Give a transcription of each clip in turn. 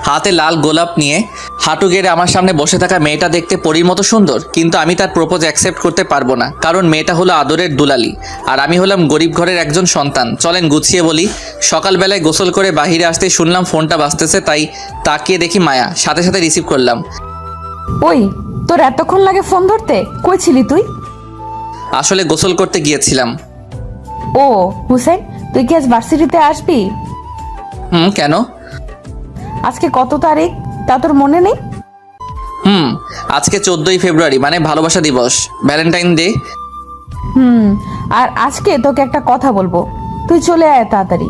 হাতে লাল গোলাপ নিয়ে হাঁটু গেড়ে আমার সামনে বসে থাকা মেয়েটা দেখতে পরীর মতো সুন্দর, কিন্তু আমি তার প্রপোজ অ্যাকসেপ্ট করতে পারবো না, কারণ মেয়েটা হলো আদরের দুলালি আর আমি হলাম গরিব ঘরের একজন সন্তান। চলেন গুছিয়ে বলি। সকালবেলায় গোসল করে বাহিরে আসতেই শুনলাম ফোনটা বাজতেছে, তাই তাকিয়ে দেখি মায়া। সাথে সাথে রিসিভ করলাম। ওই, তোর এতক্ষণ লাগে ফোন ধরতে? কই ছিলি তুই? আসলে গোসল করতে গিয়েছিলাম। ও হুসেন, তুই কি আজ ভার্সিটিতে আসবি? কেন? আজকে কত তারিখ তা তোর মনে নেই? আজকে 14ই ফেব্রুয়ারি, মানে ভালোবাসা দিবস, ভ্যালেন্টাইন ডে। আর আজকে তোকে একটা কথা বলবো, তুই চলে আয় তাড়াতাড়ি।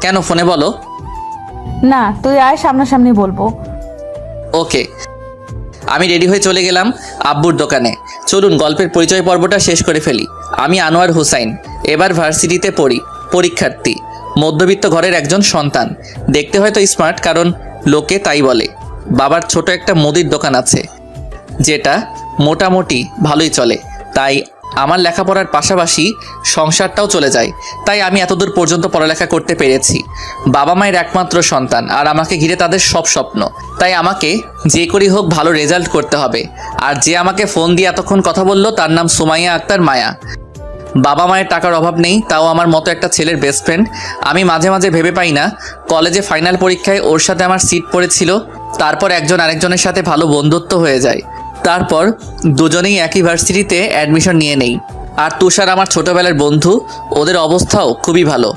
কেন, ফোনে বলো। না, তুই আয়, সামনাসামনি বলবো। ওকে। আমি রেডি হয়ে চলে গেলাম আব্বুর দোকানে। চলুন গল্পের পরিচয় পর্বটা শেষ করে ফেলি। আমি আনোয়ার হুসাইন, এবার ভার্সিটিতে পড়ি, পরীক্ষার্থী, মধ্যবিত্ত ঘরের একজন সন্তান। দেখতে হয়তো স্মার্ট, কারণ লোকে তাই বলে। বাবার ছোট একটা মুদির দোকান আছে, যেটা মোটামুটি ভালোই চলে, তাই আমার লেখাপড়ার পাশাপাশি সংসারটাও চলে যায়। তাই আমি এতদূর পর্যন্ত পড়ালেখা করতে পেরেছি। বাবা মায়ের একমাত্র সন্তান, আর আমাকে ঘিরে তাদের সব স্বপ্ন। তাই আমাকে যে করেই হোক ভালো রেজাল্ট করতে হবে। আর যে আমাকে ফোন দিয়ে এতক্ষণ কথা বললো তার নাম সুমাইয়া আক্তার মায়া। বাবা মায়ের টাকার অভাব নেই, তাও আমার মতো একটা ছেলের বেস্ট ফ্রেন্ড। আমি মাঝে মাঝে ভেবে পাই না, কলেজে ফাইনাল পরীক্ষায় ওর সাথে আমার সিট পড়েছিল, তারপর একজন আরেকজনের সাথে ভালো বন্ধুত্ব হয়ে যায়, তারপর দুজনেই একই ভার্সিটিতে অ্যাডমিশন নিয়ে নেই। আর তুষার আমার ছোটোবেলার বন্ধু, ওদের অবস্থাও খুবই ভালো,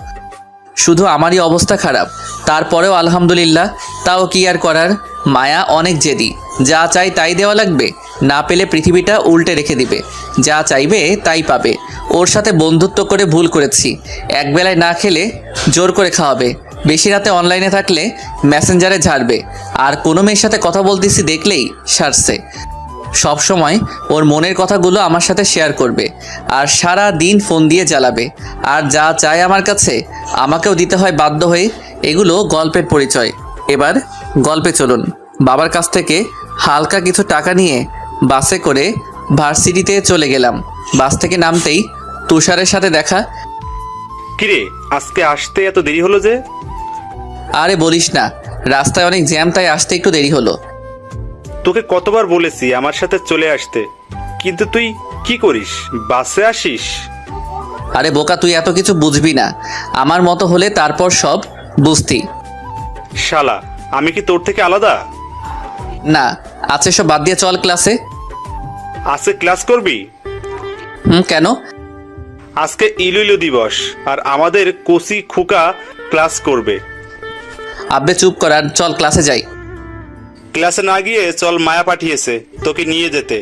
শুধু আমারই অবস্থা খারাপ। তারপরেও আলহামদুলিল্লাহ। তাও কি আর করার, মায়া অনেক জেদি, যা চাই তাই দেওয়া লাগবে, না পেলে পৃথিবীটা উল্টে রেখে দিবে, যা চাইবে তাই পাবে। ওর সাথে বন্ধুত্ব করে ভুল করেছি, একবেলায় না খেলে জোর করে খাওয়াবে, বেশি রাতে অনলাইনে থাকলে মেসেঞ্জারে ঝাড়বে, আর কোনো মেয়ের সাথে কথা বলতেছি দেখলেই সারছে। সব সময় ওর মনের কথাগুলো আমার সাথে শেয়ার করবে, আর সারা দিন ফোন দিয়ে জ্বালাবে, আর যা চায় আমার কাছে আমাকেও দিতে হয় বাধ্য হয়ে। এগুলো গল্পের পরিচয়। এবার গল্পে চলুন। বাবার কাছ থেকে হালকা কিছু টাকা নিয়ে বাসে করে ভার্সিটিতে চলে গেলাম। বাস থেকে নামতেই তুষারের সাথে দেখা। কিরে, আজকে আসতে এত দেরি হলো যে? আরে বলিস না, রাস্তায় অনেক জ্যাম, তাই আসতে একটু দেরি হলো। তোকে কতবার বলেছি আমার সাথে চলে আসতে, কিন্তু তুই কি করিস, বাসে আসিস? আরে বোকা, তুই এত কিছু বুঝবি না, আমার মতো হলে তারপর সব বুঝতি। শালা, আমি কি তোর থেকে আলাদা? না, আছে, সব বাদ দিয়ে চল ক্লাসে। আজকে ক্লাস করবি? কেন? আজকে ইলুইলু দিবস, আর আমাদের কোসি খুকা ক্লাস করবে। আব্বে চুপ কর, আর চল ক্লাসে যাই। ক্লাসে না গিয়ে চল, মায়া পাঠিয়েছে তোকে নিয়ে যেতে।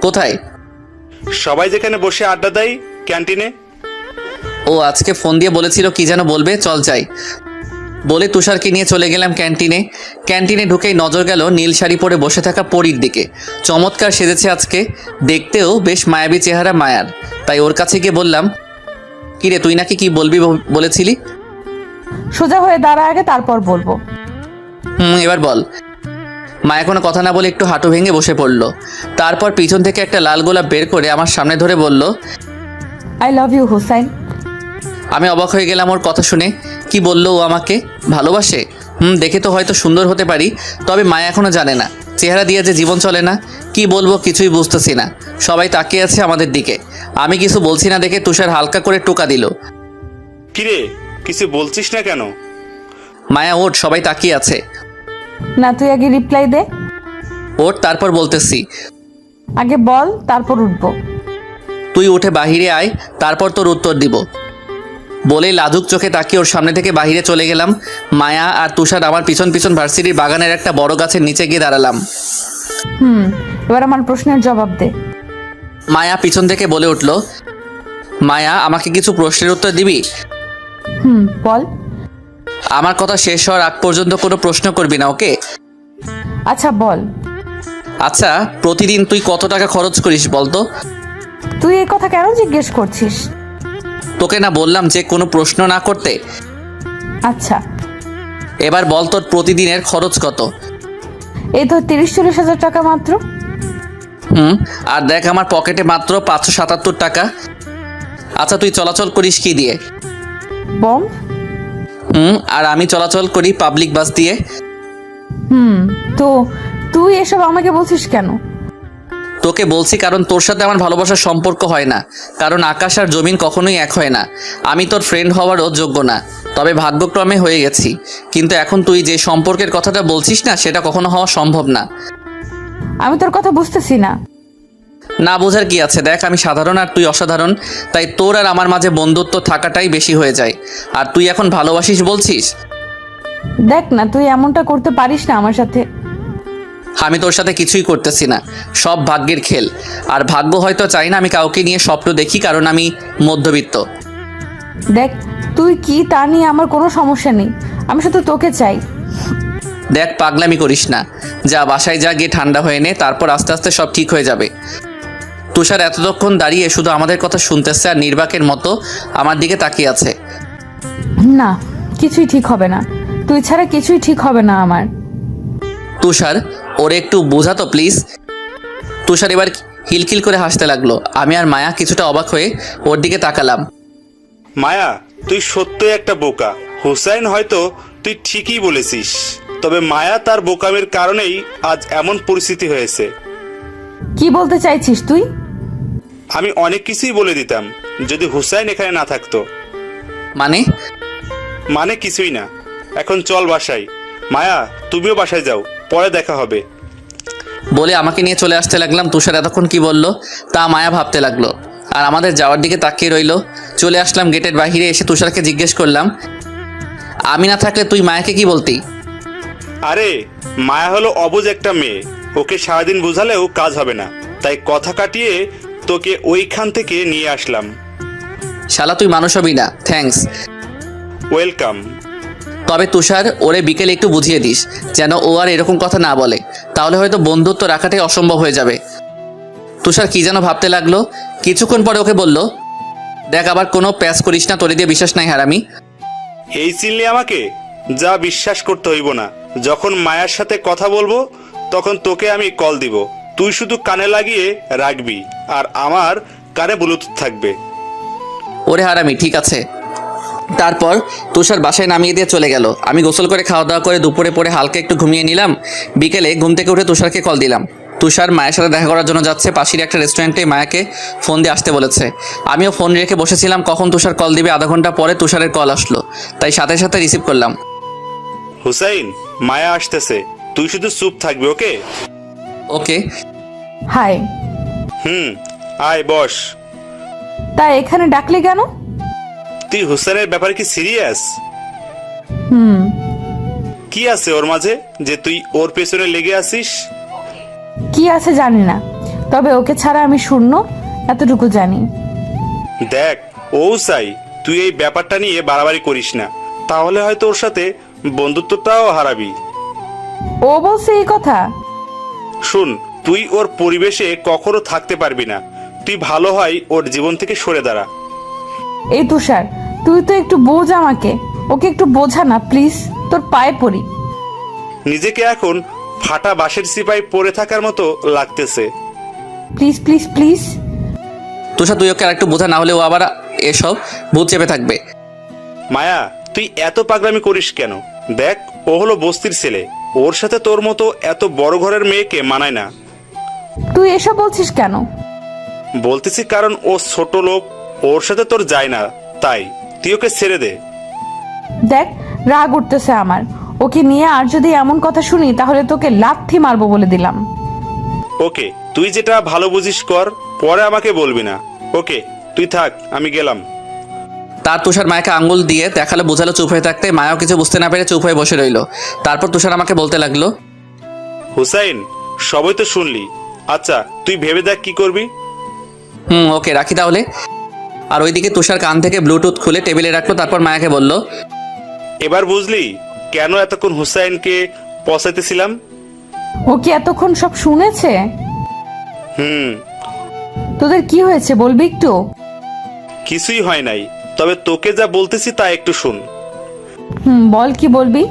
কোথায়? সবাই যেখানে বসে আড্ডা দেয়, ক্যান্টিনে। ও আজকে ফোন দিয়ে বলেছিল কি যেন বলবে, চল যাই বলে তুষারকে নিয়ে চলে গেলাম ক্যান্টিনে। ক্যান্টিনে ঢুকেই নজর গেল নীল শাড়ি পরে বসে থাকা পরীর দিকে। চমৎকার সেজেছে আজকে, দেখতেও বেশ মায়াবী চেহারা মায়ার। তাই ওর কাছে গিয়ে বললাম, কিরে তুই নাকি কি বলবি বলেছিলি? সোজা হয়ে দাঁড়া আগে, তারপর বলবো। এবার বল। মায়া কোনো কথা না বলে একটু হাঁটু ভেঙে বসে পড়লো। তারপর পিছন থেকে একটা লাল গোলাপ বের করে আমার সামনে ধরে বলল, আই লাভ ইউ হুসাইন। আমি অবাক হয়ে গেলাম ওর কথা শুনে। কি বললো ও আমাকে ভালোবাসে? দেখে তো হয়তো সুন্দর হতে পারি, তবে মায়া এখনো জানে না চেহারা দিয়ে যে জীবন চলে না। কি বলবো কিছুই বুঝতেছি না। সবাই তাকিয়ে আছে আমাদের দিকে। আমি কিছু বলছি না দেখে তুষার হালকা করে টোকা দিল। কিরে, কিছু বলছিস না কেন? মায়া ওঠ, সবাই তাকিয়ে আছে। না, তুই আগে রিপ্লাই দে। ওঠ, তারপর বলতেছি। আগে বল, তারপর উঠবো। তুই উঠে বাহিরে আয়, তারপর তোর উত্তর দিব। বলেই লাজুক চোখে তাকিয়ে ওর সামনে থেকে বাহিরে চলে গেলাম। মায়া আর তুষার আমার পিছন পিছন ভার্সিটির বাগানের একটা বড় গাছের নিচে গিয়ে দাঁড়ালাম। এবার আমার প্রশ্নের জবাব দে। মায়া পিছন থেকে বলে উঠল, মায়া আমাকে কিছু প্রশ্নের উত্তর দিবি? বল। আমার কথা শেষ হওয়ার আগ পর্যন্ত কোনো প্রশ্ন করবি না, ওকে? আচ্ছা বল। আচ্ছা, প্রতিদিন তুই কত টাকা খরচ করিস বলতো? তুই এই কথা কেন জিজ্ঞেস করছিস? তোকে না বললাম যে কোনো প্রশ্ন না করতে? আচ্ছা, এবার বল তোর প্রতিদিনের খরচ কত? এই তো 30-40 হাজার টাকা মাত্র। আর দেখ আমার পকেটে মাত্র 577 টাকা। আচ্ছা তুই চলাচল করিস কি দিয়ে? বম। আর আমি চলাচল করি পাবলিক বাস দিয়ে। তো তুই এসব আমাকে বলছিস কেন? তোকে বলছি কারণ তোর সাথে আমার ভালোবাসার সম্পর্ক হয় না, কারণ আকাশ আর জমিন কখনোই এক হয় না। আমি তোর ফ্রেন্ড হওয়ারও যোগ্য না, তবে ভাগ্যক্রমে হয়ে গেছি। কিন্তু এখন তুই যে সম্পর্কের কথাটা বলছিস না, সেটা কখনো হওয়া সম্ভব না। আমি তোর কথা বুঝতেছি না। না বোঝার কি আছে, দেখ আমি সাধারণ আর তুই অসাধারণ, তাই তোর আর আমার মাঝে বন্ধুত্ব থাকাটাই বেশি হয়ে যায়। আর তুই এখন ভালোবাসিস বলছিস? দেখ না, তুই এমনটা করতে পারিস না আমার সাথে। আমি তোর সাথে কিছুই করতেছি না, সব ভাগ্যের খেল। আর ভাগ্য হয়তো চাই না আমি কাউকে নিয়ে স্বপ্ন দেখি, কারণ আমি মধ্যবিত্ত। দেখ তুই কি তা নিয়ে আমার কোনো সমস্যা নেই, আমি শুধু তোকে চাই। দেখ পাগলামি করিস না, যা বাসায় যা, গিয়ে ঠান্ডা হয়ে নে, তারপর আস্তে আস্তে সব ঠিক হয়ে যাবে। তুষার এতক্ষণ দাঁড়িয়ে শুধু আমাদের কথা শুনতেছে আর নির্বাকের মতো আমার দিকে তাকিয়ে আছে। না, কিছুই ঠিক হবে না, তুই ছাড়া কিছুই ঠিক হবে না আমার। তুষার, ওরে একটু বোঝা তো প্লিজ। তুষার এবার হিলকিল করে হাসতে লাগলো। আমি আর মায়া কিছুটা অবাক হয়ে ওর দিকে তাকালাম। মায়া, তুই সত্যই একটা বোকা। হুসাইন হয়তো তুই ঠিকই বলেছিস, তবে মায়া তার বোকামের কারণেই আজ এমন পরিস্থিতি হয়েছে। কি বলতে চাইছিস তুই? আমি অনেক কিছুই বলে দিতাম যদি হুসাইন এখানে না থাকতো। মানে কিছুই না, এখন চল বাসায়। মায়া, তুমিও বাসায় যাও, পরে দেখা হবে। বলে আমাকে নিয়ে চলে আসতে লাগলাম। তুষার এতক্ষণ কি বলল তা মায়া ভাবতে লাগলো, আর আমাদের যাওয়ার দিকে তাকিয়ে রইলো। চলে আসলাম গেটের বাইরে, এসে তুষারকে জিজ্ঞেস করলাম, আমি না থাকলে তুই মায়াকে কি বলতি? আরে, মায়া হলো অবুঝ একটা মেয়ে, ওকে সারাদিন বোঝালেও কাজ হবে না, তাই কথা কাটিয়ে তোকে ওইখান থেকে নিয়ে আসলাম। শালা তুই মানুষ হবি না, থ্যাঙ্কস। ওয়েলকাম। তবে তুষার, ওরে বিকেলে একটু বুঝিয়ে দিস যেন ও আর এরকম কথা না বলে, তাহলে হয়তো বন্ধুত্ব রাখাটাই অসম্ভব হয়ে যাবে। তুষার কি যেন ভাবতে লাগলো। কিছুক্ষণ পরে ওকে বলল, দেখ আবার কোনো প্যাচ করিস না, তোরে দিয়ে বিশ্বাস নাই হারামি। এই চিনলি আমাকে? যা, বিশ্বাস করতে হইব না। যখন মায়ের সাথে কথা বলবো তখন তোকে আমি কল দিব, তুই শুধু কানে লাগিয়ে রাখবি, আর আমার কানে ব্লুটুথ থাকবে। ওরে হারামি, ঠিক আছে। তারপর তুষার বাসায় নামিয়ে দিয়ে চলে গেল। আমি গোসল করে খাওয়া দাওয়া করে দুপুরে পরে হালকা একটু ঘুমিয়ে নিলাম। বিকেলে ঘুম থেকে উঠে তুষারকে কল দিলাম। তুষার মায়ের সাথে দেখা করার জন্য যাচ্ছে, পাশের একটা রেস্টুরেন্টে মায়াকে ফোন দিয়ে আসতে বলেছে। আমিও ফোন রেখে বসেছিলাম কখন তুষার কল দিবে। আধা ঘন্টা পরে তুষারের কল আসলো, তাই সাথে সাথে রিসিভ করলাম। হুসাইন, মায়া আসতেছে, তুই শুধু চুপ থাকবি, ওকে? ওকে। হাই। আয় বস। তা এখানে ডাকলি কেন? তুই হুসাইনের ব্যাপারে কি সিরিয়াস? কি আছে ওর মাঝে যে তুই ওর পেছনে লেগে আছিস? কি আছে জানি না, তবে ওকে ছাড়া আমি শূন্য, এতটুকু জানি। দেখ, ও চাই তুই এই ব্যাপারটা নিয়ে বাড়াবাড়ি করিস না, তাহলে হয়তো ওর সাথে বন্ধুত্বটাও হারাবি। ও বলছে এই কথা? শুন, তুই ওর পরিবেশে কখনো থাকতে পারবি না, তুই ভালো হয় ওর জীবন থেকে সরে দাঁড়া। এই তুষার, তুই তো একটু বোঝ আমাকে, ওকে একটু বোঝা না প্লিজ, তোর পায়ে পড়ি। নিজেকে এখন ফাটা বাঁশের সিপাই পড়ে থাকার মতো লাগতেছে। Please please please. তুষার, তুই ওকে আর একটু বোঝা, না হলে ও আবার এসব ভূত চেপে থাকবে। মায়া, তুই এত পাগলামি করিস কেন? দেখ, ও হলো বস্তির ছেলে, ওর সাথে তোর মতো এত বড় ঘরের মেয়েকে মানায় না। তুই এসব বলছিস কেন? বলতেছি কারণ ও ছোট লোক, ওর সাথে তোর যায় না, তাই তুই ওকে ছেড়ে দে। দেখ, রাগ উঠতেছে আমার, ওকে নিয়ে আর যদি এমন কথা শুনি তাহলে তোকে লাথি মারবো বলে দিলাম। ওকে, তুই যেটা ভালো বুঝিস কর, পরে আমাকে বলবি না। ওকে, তুই থাক, আমি গেলাম। তার তুষার মায়াকে আঙ্গুল দিয়ে দেখালো, বোঝালো চুপ হয়ে থাকতে। মায়াও কিছু বুঝতে না পেরে চুপ হয়ে বসে রইল। তারপর তুষার আমাকে বলতে লাগলো, হুসাইন, সবই তো শুনলি, আচ্ছা তুই ভেবে দেখ কি করবি। ওকে, রাখি তাহলে। আর ওইদিকে তুষার কান থেকে ব্লুটুথ খুলে টেবিলে রাখলো। তারপর মায়াকে বলল, এবার বুঝলি কেন এতক্ষণ হুসাইনকে পচাইতেছিলাম? ও কি এতক্ষণ সব শুনেছে? তোদের কি হয়েছে বলবি একটু? কিছুই হয় নাই, তবে তোকে যা বলতেছি তা একটু শুন। বল, কি বলবি?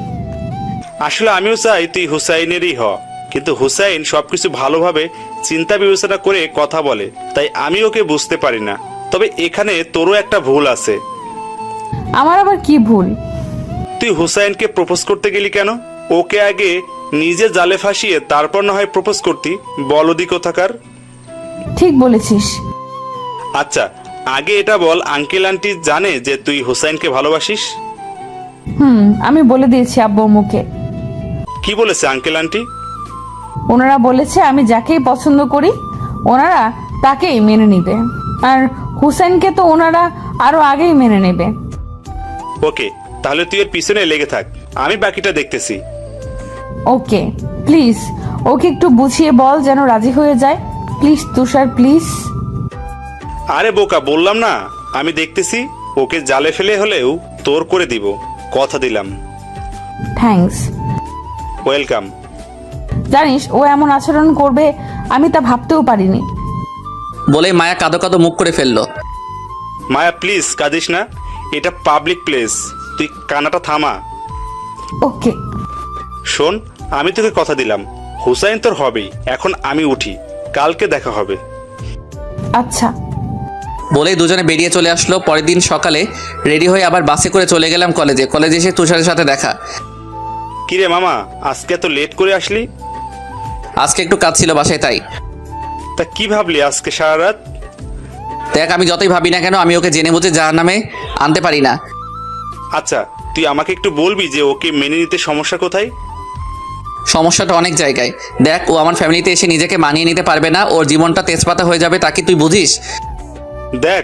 আসলে আমিও চাই তুই হুসাইনেরই হ, কিন্তু হুসাইন সবকিছু ভালোভাবে চিন্তা বিবেচনা করে কথা বলে, তাই আমি ওকে বুঝতে পারি না। তবে এখানে তোরও একটা ভুল আছে। আমার আবার কি ভুল? তুই হুসাইনকে প্রপোজ করতে গেলি কেন? ওকে আগে নিজে জালে ফাঁসিয়ে তারপর না হয় প্রপোজ করতি, বলদি কোথাকার। ঠিক বলেছিস। আচ্ছা, আগে এটা বল, আঙ্কেল আন্টি জানে যে তুই হুসাইনকে ভালোবাসিস? আমি বলে দিয়েছি আব্বুর মুখে। কি বলেছে আঙ্কেল আন্টি? ওনারা বলেছে আমি যাকেই পছন্দ করি ওনারা তাকেই মেনে নিবে, আর হুসেনকে তো ওনারা আরো আগেই মেনে নেবে। ওকে, তাহলে তুই এর পিছনে লেগে থাক, আমি বাকিটা দেখতেছি। ওকে প্লিজ, ওকে একটু বুঝিয়ে বল যেন রাজি হয়ে যায়, প্লিজ তুষার প্লিজ। আরে বোকা, বললাম না আমি দেখতেছি। ওকে জালে ফেলে হলেও তোর করে দিব, কথা দিলাম। থ্যাঙ্কস। ওয়েলকাম। জানিস ও এমন আচরণ করবে আমি তা ভাবতেও পারিনি। বলে মায়া কাঁদো কাঁদো মুখ করে ফেললো। মায়া প্লিজ কাঁদিস না, এটা পাবলিক প্লেস, তুই কানাটা থামা। ওকে। শোন, আমি তোকে কথা দিলাম, হুসাইন তোর হবেই। এখন আমি উঠি, কালকে দেখা হবে। আচ্ছা। বলেই দুজনে বেরিয়ে চলে আসলো। পরের দিন সকালে রেডি হয়ে আবার বাসে করে চলে গেলাম কলেজে। কলেজে এসে তুষারের সাথে দেখা। কিরে মামা, আজকে এত লেট করে আসলি? আজকে একটু কাজ ছিল বাসায়, তাই। তা কি ভাবলি আজকে সারা রাত? দেখ, আমি যতই ভাবি না কেন আমি ওকে জেনে বুঝে জাহান্নামে আনতে পারি না। আচ্ছা, তুই আমাকে একটু বলবি যে ওকে মেনে নিতে সমস্যা কোথায়? সমস্যাটা অনেক জায়গায়। দেখ, ও আমার ফ্যামিলিতে এসে নিজেকে মানিয়ে নিতে পারবে না, ওর জীবনটা তেজপাতা হয়ে যাবে, তাকে তুই বুঝিস? দেখ,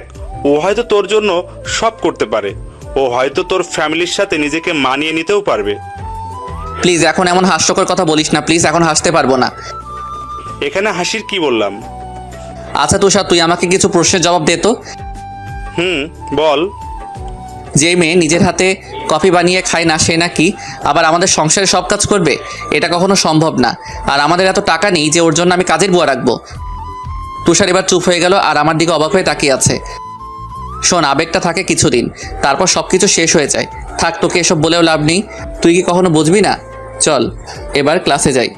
ও হয়তো তোর জন্য সব করতে পারে, ও হয়তো তোর ফ্যামিলির সাথে নিজেকে মানিয়ে নিতেও পারবে। প্লিজ এখন এমন হাস্যকর কথা বলিস না, প্লিজ এখন হাসতে পারবো না। এখানে হাসির কি বললাম? আচ্ছা তুষার, তুই আমাকে কিছু প্রশ্নের জবাব দে তো। বল। যে মেয়ে নিজের হাতে কফি বানিয়ে খায় না সে নাকি আবার আমাদের সংসারে সব কাজ করবে? এটা কখনো সম্ভব না। আর আমাদের এত টাকা নেই যে ওর জন্য আমি কাজের বুয়া রাখবো। তুষার এবার চুপ হয়ে গেল আর আমার দিকে অবাক হয়ে তাকিয়ে আছে। শোন, আবেগটা থাকে কিছুদিন, তারপর সব কিছু শেষ হয়ে যায়। থাক, তোকে এসব বলেও লাভ নেই, তুই কি কখনো বুঝবি না? চল এবার ক্লাসে যাই।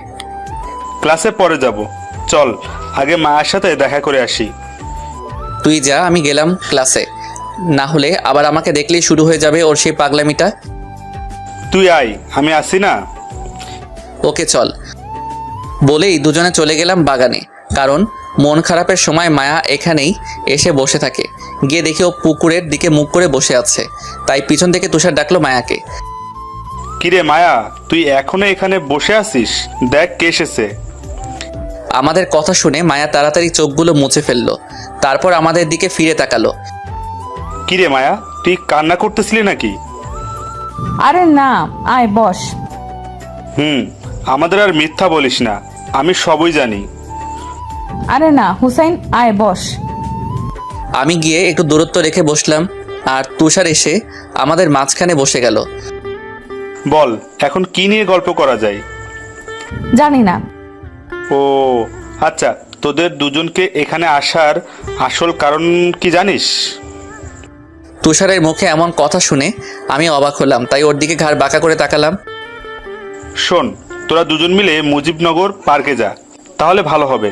ক্লাসে পরে যাব, চল আগে মায়ের সাথে দেখা করে আসি। তুই যা, আমি গেলাম ক্লাসে। না হলে আবার আমাকে দেখলেই শুরু হয়ে যাবে ওর সেই পাগলামিটা। তুই আয়, আমি আসি না। ওকে চল। বলেই দুজনে চলে গেলাম বাগানে, কারণ মন খারাপের সময় মায়া এখানেই এসে বসে থাকে। গিয়ে দেখি ও পুকুরের দিকে মুখ করে বসে আছে, তাই পিছন থেকে তুষার ডাকলো মায়াকে। কিরে মায়া, তুই এখনো এখানে বসে আছিস? দেখ কে এসেছে। আমাদের কথা শুনে মায়া তাড়াতাড়ি চোখগুলো মুছে ফেললো, তারপর আমাদের দিকে ফিরে তাকালো। কিরে মায়া, তুই কান্না করতেছিলি নাকি? আরে না, আয় বস। আমাদের আর মিথ্যা বলিস না, আমি সবই জানি। আরে না হুসাইন, আয় বস। আমি গিয়ে একটু দূরত্ব রেখে বসলাম, আর তুষার এসে আমাদের মাঝখানে বসে গেল। বল, এখন কি নিয়ে গল্প করা যায়? জানি না। ও আচ্ছা, তোদের দুজনকে এখানে আসার আসল কারণ কি জানিস? তুষারের মুখে এমন কথা শুনে আমি অবাক হলাম, তাই ওর দিকে ঘাড় বাঁকা করে তাকালাম। শোন, তোরা দুজন মিলে মুজিবনগর পার্কে যা, তাহলে ভালো হবে।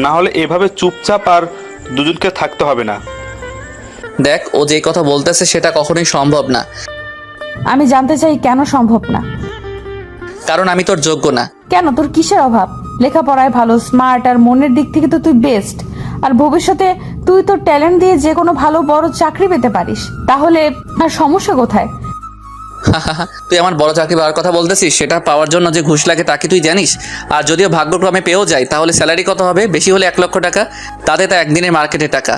না হলে এভাবে চুপচাপ আর দুজনকে থাকতে হবে না। দেখ, ও যে কথা বলতেছে সেটা কখনোই সম্ভব না। আমি জানতে চাই কেন সম্ভব না? কারণ আমি তোর যোগ্য না। কেন, তোর কিসের অভাব? লেখাপড়ায় ভালো, স্মার্ট, আর মনের দিক থেকে তো তুই বেস্ট। আর ভবিষ্যতে তুই তোর ট্যালেন্ট দিয়ে যে কোনো ভালো বড় চাকরি পেতে পারিস, তাহলে আর সমস্যা কোথায়? তুই আমার বড় চাকরি পাওয়ার কথা বলতেছিস? সেটা পাওয়ার জন্য যে ঘুষ লাগে তা কি তুই জানিস? আর যদিও ভাগ্যক্রমে পেয়েও যায় তাহলে স্যালারি কত হবে? বেশি হলে 1 লক্ষ টাকা, তাতে তা একদিনের মার্কেটের টাকা।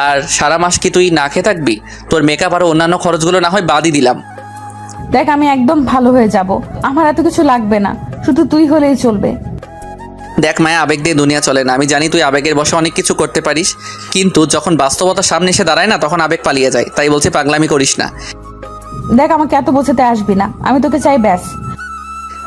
আর সারা মাস কি তুই না খেয়ে থাকবি? তোর মেকআপ আর অন্যান্য খরচগুলো না হয় বাদই দিলাম। দেখ, আমি একদম ভালো হয়ে যাব, আমার এত কিছু লাগবে না, শুধু তুই হলেই চলবে। দেখ মায়া, আবেগ দিয়ে দুনিয়া চলে না। আমি জানি তুই আবেগের বশে অনেক কিছু করতে পারিস, কিন্তু যখন বাস্তবতার সামনে এসে দাঁড়ায় না তখন আবেগ পালিয়ে যায়। তাই বলছি, পাগলামি করিস না। দেখ, আমাকে এত বোঝাতে আসবি না, আমি তোকে চাই ব্যাস।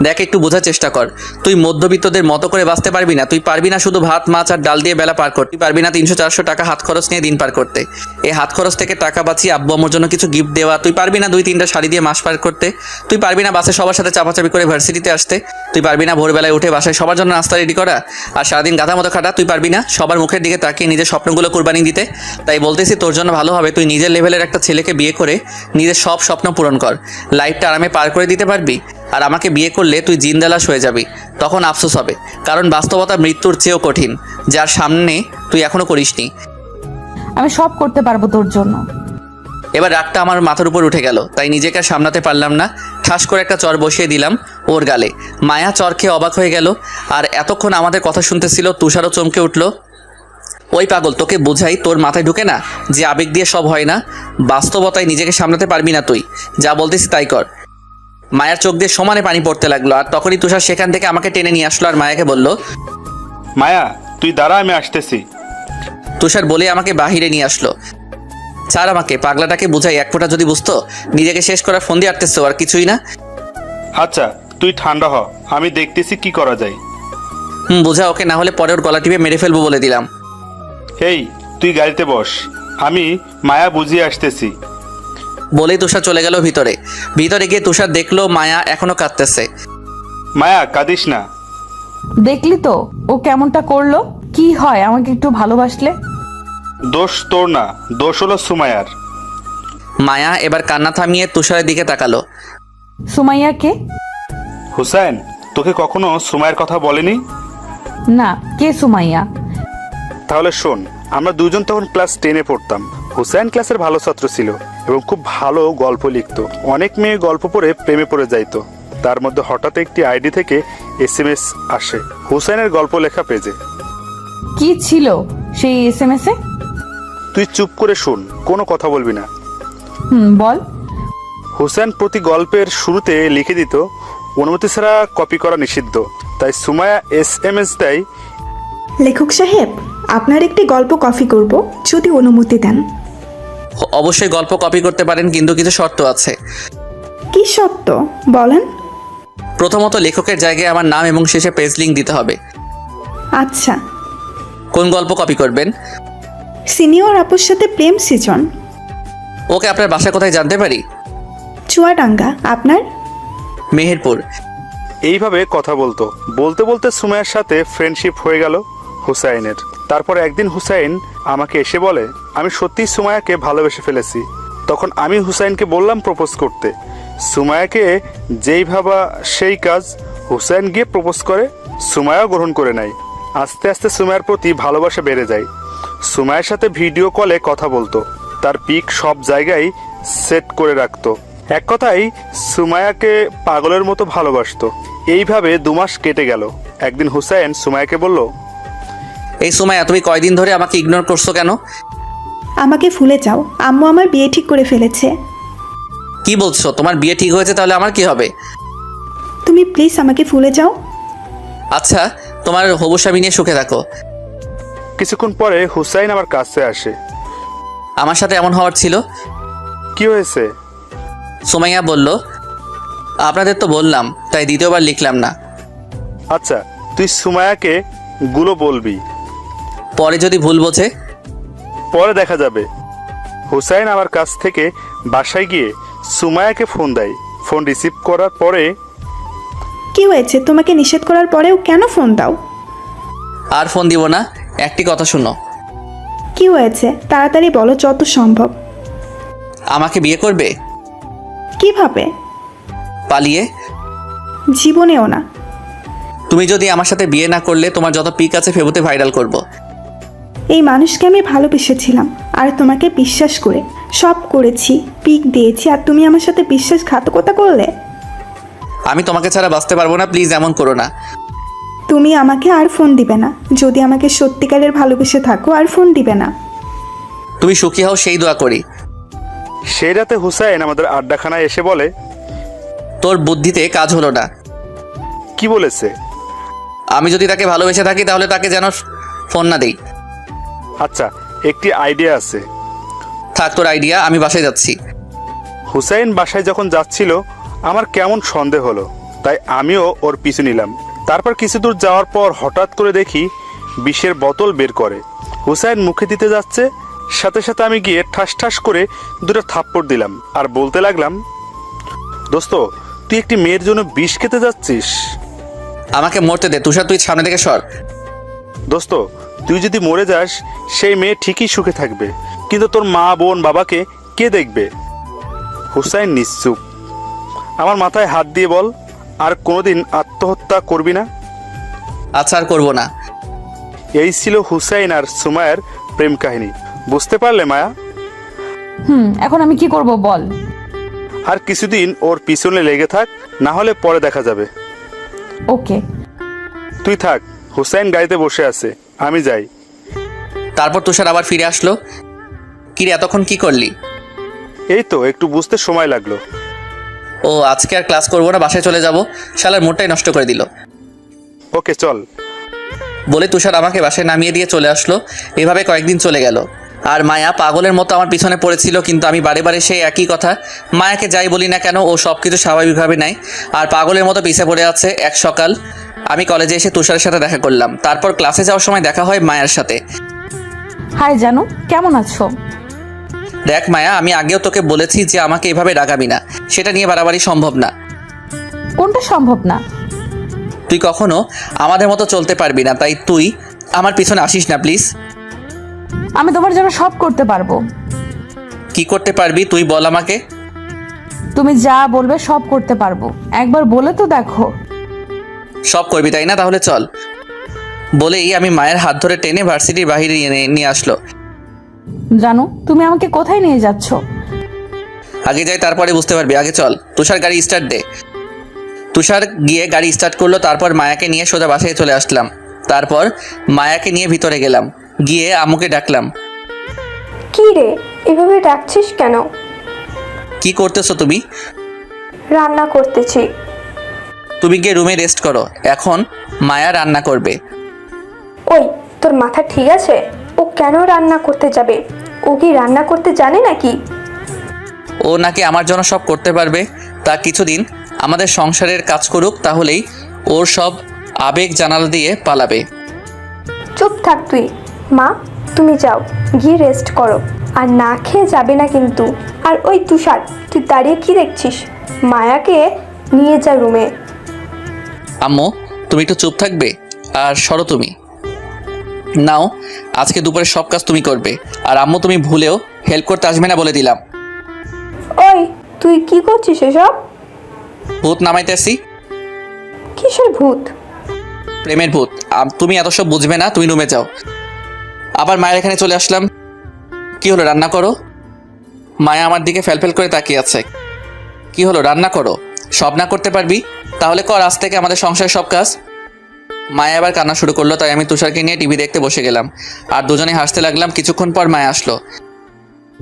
দেখ, একটু বোঝার চেষ্টা কর। তুই মধ্যবিত্তদের মতো করে বাঁচতে পারবি না। তুই পারবি না শুধু ভাত মাছ আর ডাল দিয়ে বেলা পার করতে, তুই পারবি না 300-400 টাকা হাত খরচ নিয়ে দিন পার করতে। এই হাত খরচ থেকে টাকা বাঁচিয়ে আব্বু আম্মুর জন্য কিছু গিফট দেওয়া। তুই পারবি না 2-3টা শাড়ি দিয়ে মাস পার করতে। তুই পারবি না বাসে সবার সাথে চাপাচাপি করে ভার্সিটিতে আসতে। তুই পারবি না ভোরবেলায় উঠে বাসায় সবার জন্য নাস্তা রেডি করা আর সারাদিন গাধা মতো খাটা। তুই পারবি না সবার মুখের দিকে তাকিয়ে নিজের স্বপ্নগুলো কুরবানি দিতে। তাই বলতেছি, তোর জন্য ভালো হবে তুই নিজের লেভেলের একটা ছেলেকে বিয়ে করে নিজের সব স্বপ্ন পূরণ কর। লাইফটা আরামে পার করে দিতে পারবি। আর আমাকে বিয়ে করলে তুই জিন্দালাশ হয়ে যাবি, তখন আফসোস হবে। কারণ বাস্তবতা মৃত্যুর চেয়েও কঠিন, যার সামনে তুই এখনো করিসনি। আমি সব করতে পারবো তোর জন্য। এবার রাগটা আমার মাথার উপর উঠে গেল, তাই নিজেকে আর সামলাতে পারলাম না। ঠাস করে একটা চর বসিয়ে দিলাম ওর গালে। মায়া চর খেয়ে অবাক হয়ে গেল। আর এতক্ষণ আমাদের কথা শুনতেছিল। তুষারও চমকে উঠল। ওই পাগল, তোকে বোঝাই, তোর মাথায় ঢুকে না যে আবেগ দিয়ে সব হয় না। বাস্তবতায় নিজেকে সামলাতে পারবি না তুই। যা বলতেছি তাই কর। মায়ার চোখ দিয়ে সমানে পানি পড়তে লাগলো। আর তখনই তুষার সেখান থেকে আমাকে টেনে নিয়ে আসলো আর মায়াকে বলল, মায়া তুই দাঁড়া, আমি আসতেছি। তুষার বলে আমাকে বাহিরে নিয়ে আসলো। ছাড় আমাকে, পাগলাটাকে বুঝাই, এক ফোঁটা যদি বুঝতো। নিজেকে শেষ করার ফোন দিয়ে আটতেছে আর কিছুই না। আচ্ছা তুই ঠান্ডা হ, আমি দেখতেছি কি করা যায়। বোঝা ওকে, না হলে পরে ওর গলা টিপে মেরে ফেলবো বলে দিলাম। এই তুই গাড়িতে বস, আমি মায়া বুঝিয়ে আসতেছি। বলেই তুষার চলে গেল ভিতরে। ভিতরে গিয়ে তুষার দেখলো মায়া এখনো কাঁদতেছে। মায়া কাঁদিস না। দেখলি তো ও কেমনটা করলো। কি হয় আমাকে একটু ভালোবাসলে? দোষ তোর না, দোষ হলো সুমায়ার। মায়া এবার কান্না থামিয়ে তুষারের দিকে তাকালো। সুমাইয়া কে? হুসাইন তোকে কখনো সুমায়ের কথা বলেনি? না, কে সুমাইয়া? তাহলে শোন, আমরা দুজন তখন ক্লাস 10-এ পড়তাম। হুসাইন ক্লাসের ভালো ছাত্র ছিল এবং খুব ভালো গল্প লিখতো। অনেক মেয়ে গল্প পড়ে প্রেমে পড়ে যাইতো। তার মধ্যে হঠাৎ একটি আইডি থেকে SMS আসে হুসাইনের গল্প লেখা পেজে। কি ছিল সেই SMS এ? তুই চুপ করে শোন, কোনো কথা বলবি না। বল। হুসাইন প্রতি গল্পের শুরুতে লিখে দিত, অনুমতি ছাড়া কপি করা নিষিদ্ধ। তাই সুমায়া SMS দেয়, লেখক সাহেব, আপনার একটি গল্প কপি করব, যদি অনুমতি দেন। অবশ্যই গল্প কপি করতে পারেন, কিন্তু কিছু শর্ত আছে। কি সত্য বলেন? প্রথমত, লেখকের জায়গায় আমার নাম এবং শেষে পেজ লিঙ্ক দিতে হবে। আচ্ছা। কোন গল্প কপি করবেন? সিনিয়র আপুর সাথে প্রেম সিজন। ওকে, আপনার বাসা কোথায় জানতে পারি? চুয়াডাঙ্গা। আপনার? মেহেরপুর। এইভাবে কথা বলতো। বলতে বলতে সুমায়ার সাথে ফ্রেন্ডশিপ হয়ে গেল হুসাইনের। তারপর একদিন হুসাইন আমাকে এসে বলে, আমি সত্যিই সুমায়াকে ভালোবেসে ফেলেছি। তখন আমি হুসাইনকে বললাম প্রপোজ করতে। সুমায়াকে যেই ভাবা সেই কাজ, হুসাইন গিয়ে প্রপোজ করে। সুমায়াও গ্রহণ করে নেয়। আস্তে আস্তে সুমায়ার প্রতি ভালোবাসা বেড়ে যায়। সুমায়ার সাথে ভিডিও কলে কথা বলতো, তার পিক সব জায়গায় সেট করে রাখতো। এক কথায় সুমায়াকে পাগলের মতো ভালোবাসতো। এইভাবে 2 মাস কেটে গেল। একদিন হুসাইন সুমায়াকে বলল, এই সুমাইয়া, তুমি কয়দিন ধরে আমাকে ইগনোর করছো কেন? আমাকে ভুলে যাও, আম্মু আমার বিয়ে ঠিক করে ফেলেছে। কি বলছো? তোমার বিয়ে ঠিক হয়েছে, তাহলে আমার কি হবে? তুমি প্লিজ আমাকে ভুলে যাও। আচ্ছা, তোমার হবু স্বামী নিয়ে সুখে থাকো। কিছুক্ষণ পরে হুসাইন আমার কাছে আসে। আমার সাথে এমন হওয়ার ছিল? কি হয়েছে? সুমাইয়া বলল, আপনাদের তো বললাম, তাই দ্বিতীয়বার লিখলাম না। আচ্ছা, তুই সুমায়াকে গুলো বলবি, পরে যদি ভুল বোঝে? পরে দেখা যাবে। হুসাইন আমার কাছ থেকে বাসায় গিয়ে সুমায়াকে ফোন দেয়। ফোন রিসিভ করার পরে, কি হয়েছে? তোমাকে নিষেধ করার পরেও কেন ফোন দাও? আর ফোন দিব না, একটি কথা শুনো। কি হয়েছে? তাড়াতাড়ি বলো যত সম্ভব। আমাকে বিয়ে করবে? কিভাবে? পালিয়ে? জীবনেও না। তুমি যদি আমার সাথে বিয়ে না করলে তোমার যত পিক আছে ফেসবুকে ভাইরাল করব। এই মানুষকে আমি ভালোবেসেছিলাম আর তোমাকে বিশ্বাস করে সব করেছি, পিক দিয়েছি, আর তুমি আমার সাথে বিশ্বাসঘাতকতা করলে। আমি তোমাকে ছাড়া বাঁচতে পারবো না, প্লিজ এমন করো না। তুমি আমাকে আর ফোন দিবে না। যদি আমাকে সত্যিকারের ভালোবেসে থাকো, আর ফোন দিবে না। তুমি সুখী হও সেই দোয়া করি। সেই রাতে হুসাইন আমাদের আড্ডাখানায় এসে বলে, তোর বুদ্ধিতে কাজ হলো না। কি বলেছে? আমি যদি তাকে ভালোবেসে থাকি তাহলে তাকে যেন ফোন না দেই। আচ্ছা, একটি আইডিয়া আছে। থাক তোর আইডিয়া, আমি বাসায় যাচ্ছি। হুসাইন বাসায় যখন যাচ্ছিল আমার কেমন সন্দেহ হলো। তাই আমিও ওর পিছু নিলাম। তারপর কিছু দূর যাওয়ার পর হঠাৎ করে দেখি বিষের বোতল বের করে হুসাইন মুখে দিতে যাচ্ছে, সাথে সাথে আমি গিয়ে ঠাস ঠাস করে দুটো থাপ্পড় দিলাম আর বলতে লাগলাম, দোস্ত তুই একটি মেয়ের জন্য বিষ খেতে যাচ্ছিস? আমাকে মরতে দে তুষার, তুই সামনে থেকে সর। দোস্ত তুই যদি মরে যাস সেই মেয়ে ঠিকই সুখে থাকবে, কিন্তু তোর মা বোন বাবাকে কে দেখবে? হুসাইন নিশ্চুপ। আমার মাথায় হাত দিয়ে বল, আর কোনোদিন আত্মহত্যা করবি না? আচ্ছা আর করবো না। এই ছিল হুসাইন আর সুমায়ের প্রেম কাহিনী। বুঝতে পারলে মায়া? এখন আমি কি করব বল। আর কিছুদিন ওর পিছনে লেগে থাক, না হলে পরে দেখা যাবে। ওকে। তুই থাক, হুসাইন গাড়িতে বসে আছে, আমি যাই। তারপর তুষার আবার ফিরে আসলো। কিরে এতক্ষণ কি করলি? এই তো একটু বুঝতে সময় লাগলো। ও আজকে আর ক্লাস করবো না, বাসায় চলে যাব। শালার মুডটাই নষ্ট করে দিল। ওকে চল। বলে তুষার আমাকে বাসায় নামিয়ে দিয়ে চলে আসলো। এভাবে কয়েকদিন চলে গেল। আর মায়া পাগলের মতো আমার পিছনে পড়েছিল, কিন্তু আমি বারে বারে সেই একই কথা। মায়াকে যাই বলি না কেন ও সব কিছু স্বাভাবিকভাবে নেয়, আর পাগলের মতো পিছে পড়ে আছে। এক সকাল আমি কলেজে এসে তুষারের সাথে দেখা করলাম। তারপর ক্লাসে যাওয়ার সময় দেখা হয় মায়ার সাথে। হাই জানু, কেমন আছো? দেখ মায়া, আমি আগেও তোকে বলেছি যে আমাকে এভাবে রাগাবি না, সেটা নিয়ে বাড়াবাড়ি সম্ভব না। কোনটা সম্ভব না? তুই কখনো আমাদের মতো চলতে পারবি না, তাই তুই আমার পিছনে আসিস না প্লিজ। আমি তোমার জন্য সব করতে পারবো। কি করতে পারবি তুই বল আমাকে। তুমি যা বলবে সব করতে পারবো, একবার বলে তো দেখো। সব করবি তাই না? তাহলে চল। বলেই আমি মায়ের হাত ধরে টেনে ভার্সিটির বাহিরে নিয়ে আসলো। জানো তুমি আমাকে কোথায় নিয়ে যাচ্ছ? আগে যাই তারপরে বুঝতে পারবি, আগে চল। তুষার গাড়ি স্টার্ট দে। তুষার গিয়ে গাড়ি স্টার্ট করলো। তারপর মায়াকে নিয়ে সোজা বাসায় চলে আসলাম। তারপর মায়াকে নিয়ে ভিতরে গেলাম, গিয়ে আম্মুকে ডাকলাম। কি রে, এভাবে ডাকছিস কেন? কি করতেছো তুমি? রান্না করতেছি। তুমি গিয়ে রুমে রেস্ট করো, এখন মায়া রান্না করবে। ওই তোর মাথা ঠিক আছে? ও কেন রান্না করতে যাবে? ও কি রান্না করতে জানে নাকি? ও নাকি আমার জন্য সব করতে পারবে। তা কিছুদিন আমাদের সংসারের কাজ করুক, তাহলেই ওর সব আবেগ জানালা দিয়ে পালাবে। চুপ থাক তুই। মা তুমি যাও, গিয়ে রেস্ট করো, আর না খেয়ে যাবে না কিন্তু। আর ওই তুষার, তুই দাঁড়িয়ে কি দেখছিস? মায়াকে নিয়ে যা রুমে। আম্মু তুমি একটু চুপ থাকবে আর সরো তুমি। নাও, আজকে দুপুরে সব কাজ তুমি করবে। আর আম্মু তুমি ভুলেও হেল্প করতে আসবে না বলে দিলাম। ওই তুই কি করছিস এসব? ভূত নামাইতেছি। কিসের ভূত? প্রেমের ভূত। তুমি এত সব বুঝবে না, তুমি রুমে যাও। আবার মায়ের এখানে চলে আসলাম। কি হলো, রান্না করো। মায়া আমার দিকে ফেলফেল করে তাকিয়ে আছে। কি হলো, রান্না করো। সব না করতে পারবি? তাহলে কর আজ থেকে আমাদের সংসারের সব কাজ। মায়া আবার কান্না শুরু করলো, তাই আমি তুষারকে নিয়ে টিভি দেখতে বসে গেলাম। আর দুজনে হাসতে লাগলাম। কিছুক্ষণ পর মায়া আসলো।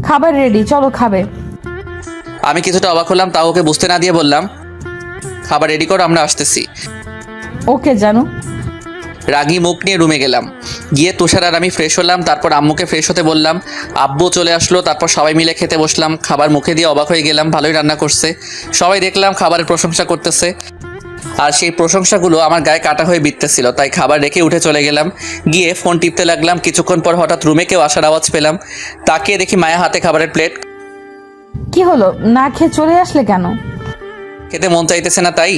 খাবার রেডি, চলো খাবে। আমি কিছুটা অবাক হলাম, তাও ওকে বুঝতে না দিয়ে বললাম, খাবার রেডি করো, আমরা আসতেছি। ওকে জানু। রাগী মুখ নিয়ে রুমে গেলাম। গিয়ে তুষার আর আমি ফ্রেশ হলাম। তারপর আম্মুকে ফ্রেশ হতে বললাম। আব্বু চলে আসলো। তারপর সবাই মিলে খেতে বসলাম। খাবার মুখে দিয়ে অবাক হয়ে গেলাম, ভালোই রান্না করছে। সবাই দেখলাম খাবারের প্রশংসা করতেছে, আর সেই প্রশংসাগুলো আমার গায়ে কাটা হয়ে বিঁধতেছিল। তাই খাবার রেখে উঠে চলে গেলাম। গিয়ে ফোন টিপতে লাগলাম। কিছুক্ষণ পর হঠাৎ রুমে কেউ আসার আওয়াজ পেলাম। তাকিয়ে দেখি মায়া হাতে খাবারের প্লেট। কি হলো, না খেয়ে চলে আসলে কেন? খেতে মন চাইতেছে না তাই।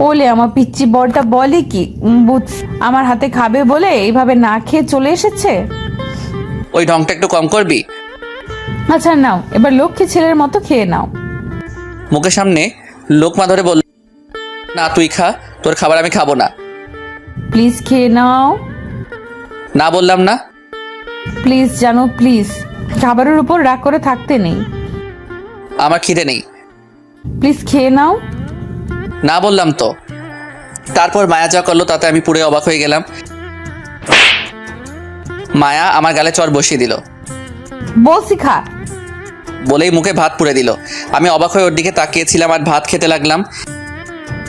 ওলে আমার পিচ্চি বড়টা বলে কি, বুঝ আমার হাতে খাবে বলে এইভাবে না খেয়ে চলে এসেছে। ওই ঢংটা একটু কম করবি। আচ্ছা নাও, এবার লক্ষ্মী ছেলের মতো খেয়ে নাও। মুখের সামনে লোকমা ধরে বলল, না তুই খা, তোর খাবার আমি খাবো না। প্লিজ খেয়ে নাও। না বললাম না। প্লিজ জানো, প্লিজ। খাবারের উপর রাগ করে থাকতে নেই। আমার খিদে নেই। প্লিজ খেয়ে নাও। না বললাম তো। তারপর মায়া যা করলো তাতে আমি পুরো অবাক হয়ে গেলাম। মায়া আমার গালে চড় বসিয়ে দিল। বলছি খা। বলেই মুখে ভাত পুড়ে দিল। আমি অবাক হয়ে ওর দিকে তাকিয়েছিলাম আর ভাত খেতে লাগলাম।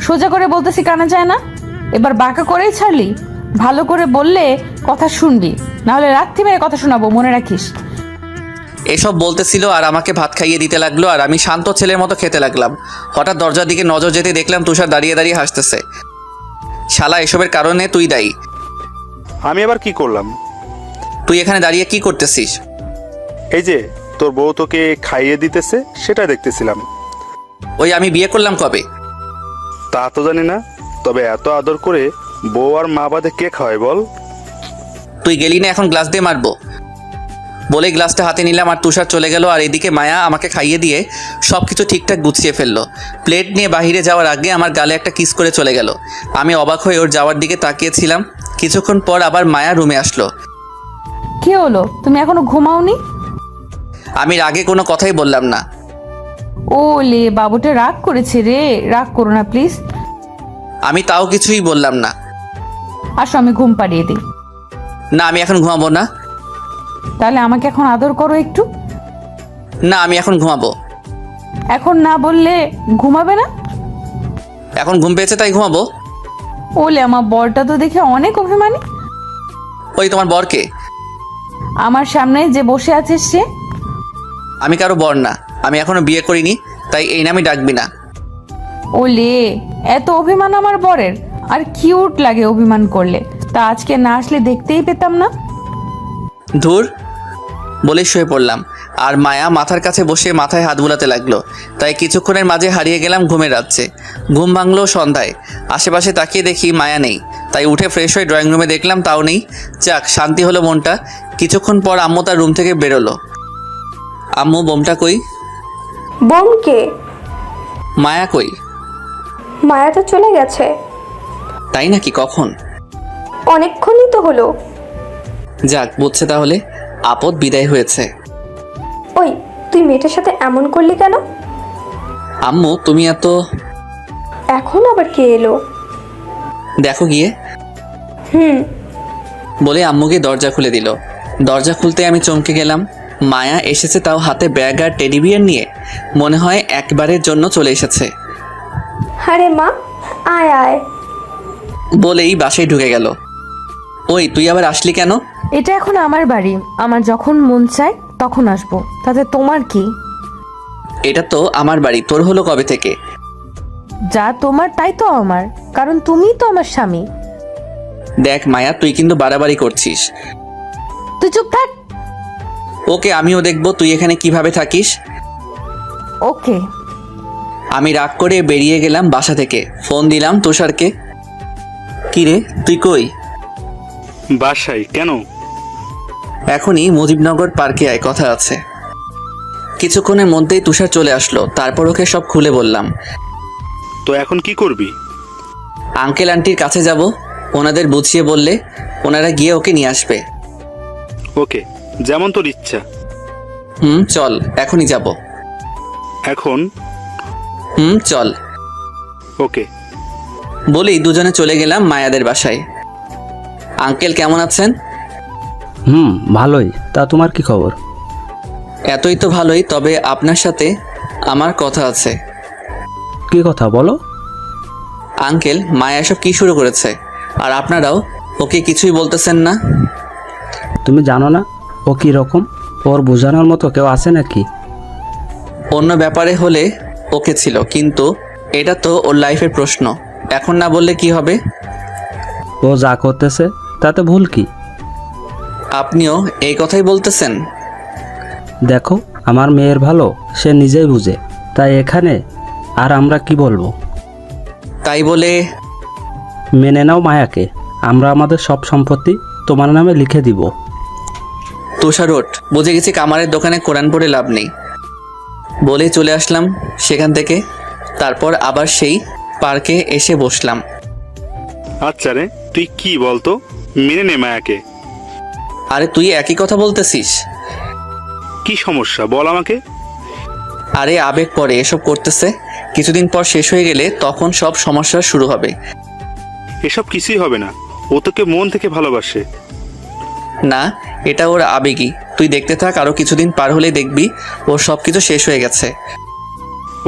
সোজা করে বলতেছি কানে যায় না, এবার বাঁকা করেই ছাড়লি। ভালো করে বললে কথা শুনবি, নাহলে রাত্রি মেরে কথা শোনাবো, মনে রাখিস। এসব বলতেছিল আর আমাকে ভাত খাইয়ে দিতে লাগলো, আর আমি শান্ত ছেলের মতো খেতে লাগলাম। হঠাৎ দরজার দিকে নজর যেতে দেখলাম তুষার দাঁড়িয়ে দাঁড়িয়ে হাসতেছে। শালা, এসবের কারণে তুই দায়ী। আমি আবার কি করলাম? তুই এখানে দাঁড়িয়ে কি করতেছিস? এই যে তোর বউ তোকে খাইয়ে দিতেছে, সেটা দেখতেছিলাম। ওই আমি বিয়ে করলাম কবে? তা তো জানি না, তবে এত আদর করে বউ আর মা বাদে কে খাওয়ায় বল? তুই গেলি না, এখন গ্লাস দিয়ে মারবো। বলে গ্লাসটা হাতে নিলাম আর তুষার চলে গেল, আর এদিকে মায়া আমাকে খাইয়ে দিয়ে সব কিছু ঠিকঠাক গুছিয়ে ফেললো। প্লেট নিয়ে বাইরে যাওয়ার আগে আমার গালে একটা কিস করে চলে গেল। আমি অবাক হয়ে ওর যাওয়ার দিকে তাকিয়েছিলাম। কিছুক্ষণ পর আবার মায়া রুমে আসলো। কি হলো, তুমি এখনো ঘুমাওনি? আমি রাগে কোনো কথাই বললাম না। ও লে, বাবুটা রাগ করেছে রে, রাগ করো না প্লিজ। আমি তাও কিছুই বললাম না। আসো আমি ঘুম পাড়িয়ে দিই। না, আমি এখন ঘুমাবো না। তাহলে আমাকে এখন আদর করো একটু। না, আমি এখন ঘুমাবো। এখন না বললে ঘুমাবে না? এখন ঘুম পেয়েছে তাই ঘুমাবো। ওলে, আমার বরটা তো দেখে অনেক অভিমানী। ওই তোমার বরকে? আমার সামনে যে বসে আছে সে। আমি কারো বর না, আমি এখনো বিয়ে করিনি, তাই এই নামই ডাকবি না। ওলে, এত অভিমান আমার বরের, আর কিউট লাগে অভিমান করলে। তা আজকে না আসলে দেখতেই পেতাম না। ধুর, বলে শুয়ে পড়লাম। আর মায়া মাথার কাছে বসে মাথায় হাত বুলাতে লাগলো। তাই কিছুক্ষণের মাঝে হারিয়ে গেলাম ঘুমের রাজ্যে। ঘুম ভাঙলো সন্ধ্যায়। আশেপাশে তাকিয়ে দেখি মায়া নেই, তাই উঠে ফ্রেশ হয়ে ড্রয়িং রুমে দেখলাম তাও নেই। যাক, শান্তি হলো মনটা। কিছুক্ষণ পর আম্মু তার রুম থেকে বেরোলো। আম্মু, বোমটা কই? বোমকে? মায়া কই? মায়া তো চলে গেছে। তাই নাকি? কখন? অনেকক্ষণই তো হলো। যাক, বুঝছে তাহলে আপদ বিদায় হয়েছে। ওই, তুই মেয়েটার সাথে এমন করলি কেন? আম্মু, তুমি এত... এখন আবার কে এলো? দেখো গিয়ে। বলে আম্মুকে দরজা খুলে দিল। দরজা খুলতে আমি চমকে গেলাম। মায়া এসেছে, তাও হাতে ব্যাগ আর টেডি বিয়ার নিয়ে। মনে হয় একবারের জন্য চলে এসেছে। আরে মা, আয় আয়। বলেই বাসায় ঢুকে গেল। ওই, তুই আবার আসলি কেন? এটা এখন আমার বাড়ি, আমার যখন মন চায় তখন আসবো, তাতে তোমার কি? এটা তো আমার বাড়ি, তোর হলো কবে থেকে? যা তোমার তাই তো আমার, কারণ তুমিই তো আমার স্বামী। দেখ মায়া, তুই কিন্তু বাড়াবাড়ি করছিস। তুই চুপ থাক। ওকে, আমিও দেখবো তুই এখানে কিভাবে থাকিস। ওকে। আমি রাগ করে বেরিয়ে গেলাম বাসা থেকে। ফোন দিলাম তুষারকে। কিরে, তুই কই? বাসায় কেন? এখনই মুজিবনগর পার্কে আয়, কথা আছে। কিছুক্ষণের মধ্যেই তুষার চলে আসলো। তারপর ওকে সব খুলে বললাম। তো এখন কি করবি? আঙ্কেল আন্টির কাছে যাব, ওনাদের বুঝিয়ে বললে ওনারা গিয়ে ওকে নিয়ে আসবে। ওকে, যেমন তোর ইচ্ছা। চল, এখনই যাব। এখন? চল। ওকে। বলেই দুজনে চলে গেলাম মায়াদের বাসায়। আঙ্কেল কেমন আছেন? ভালোই। তা তোমার কি খবর? এতই তো ভালোই, তবে আপনার সাথে আমার কথা আছে। কি কথা বলো? আঙ্কেল, মায়া এসব কি শুরু করেছে? আর আপনারাও ওকে কিছুই বলতেছেন না? তুমি জানো না ও কি রকম? ওর বোঝানোর মতো কেউ আছে নাকি? অন্য ব্যাপারে হলে ওকে ছিল, কিন্তু এটা তো ওর লাইফের প্রশ্ন। এখন না বললে কি হবে? ও যা করতেছে তাতে ভুল কি? আপনিও এই কথাই বলতেছেন? দেখো, আমার মেয়ের ভালো সে নিজেই বুঝে, তাই এখানে আর আমরা কি বলবো? তাই বলে মেনে নাও মায়াকে, আমরা আমাদের সব সম্পত্তি তোমার নামে লিখে দিব। তুষারোট, বুঝে গেছি কামারের দোকানে কোরআন পড়ে লাভ নেই। বলে চলে আসলাম সেখান থেকে। তারপর আবার সেই পার্কে এসে বসলাম। আচ্ছা রে, তুই কি বলতো? মেনে নে মায়াকে। আরে তুই একই কথা বলতেছিস? কি সমস্যা বল আমাকে। আরে আবেগ পরে এসব করতেছে, কিছুদিন পর শেষ হয়ে গেলে তখন সব সমস্যা শুরু হবে। এসব কিছুই হবে না, ও তোকে মন থেকে ভালোবাসে। না, এটা ওর আবেগই। তুই দেখতে থাক, আরো কিছুদিন পার হলেই দেখবি ওর সব কিছু শেষ হয়ে গেছে।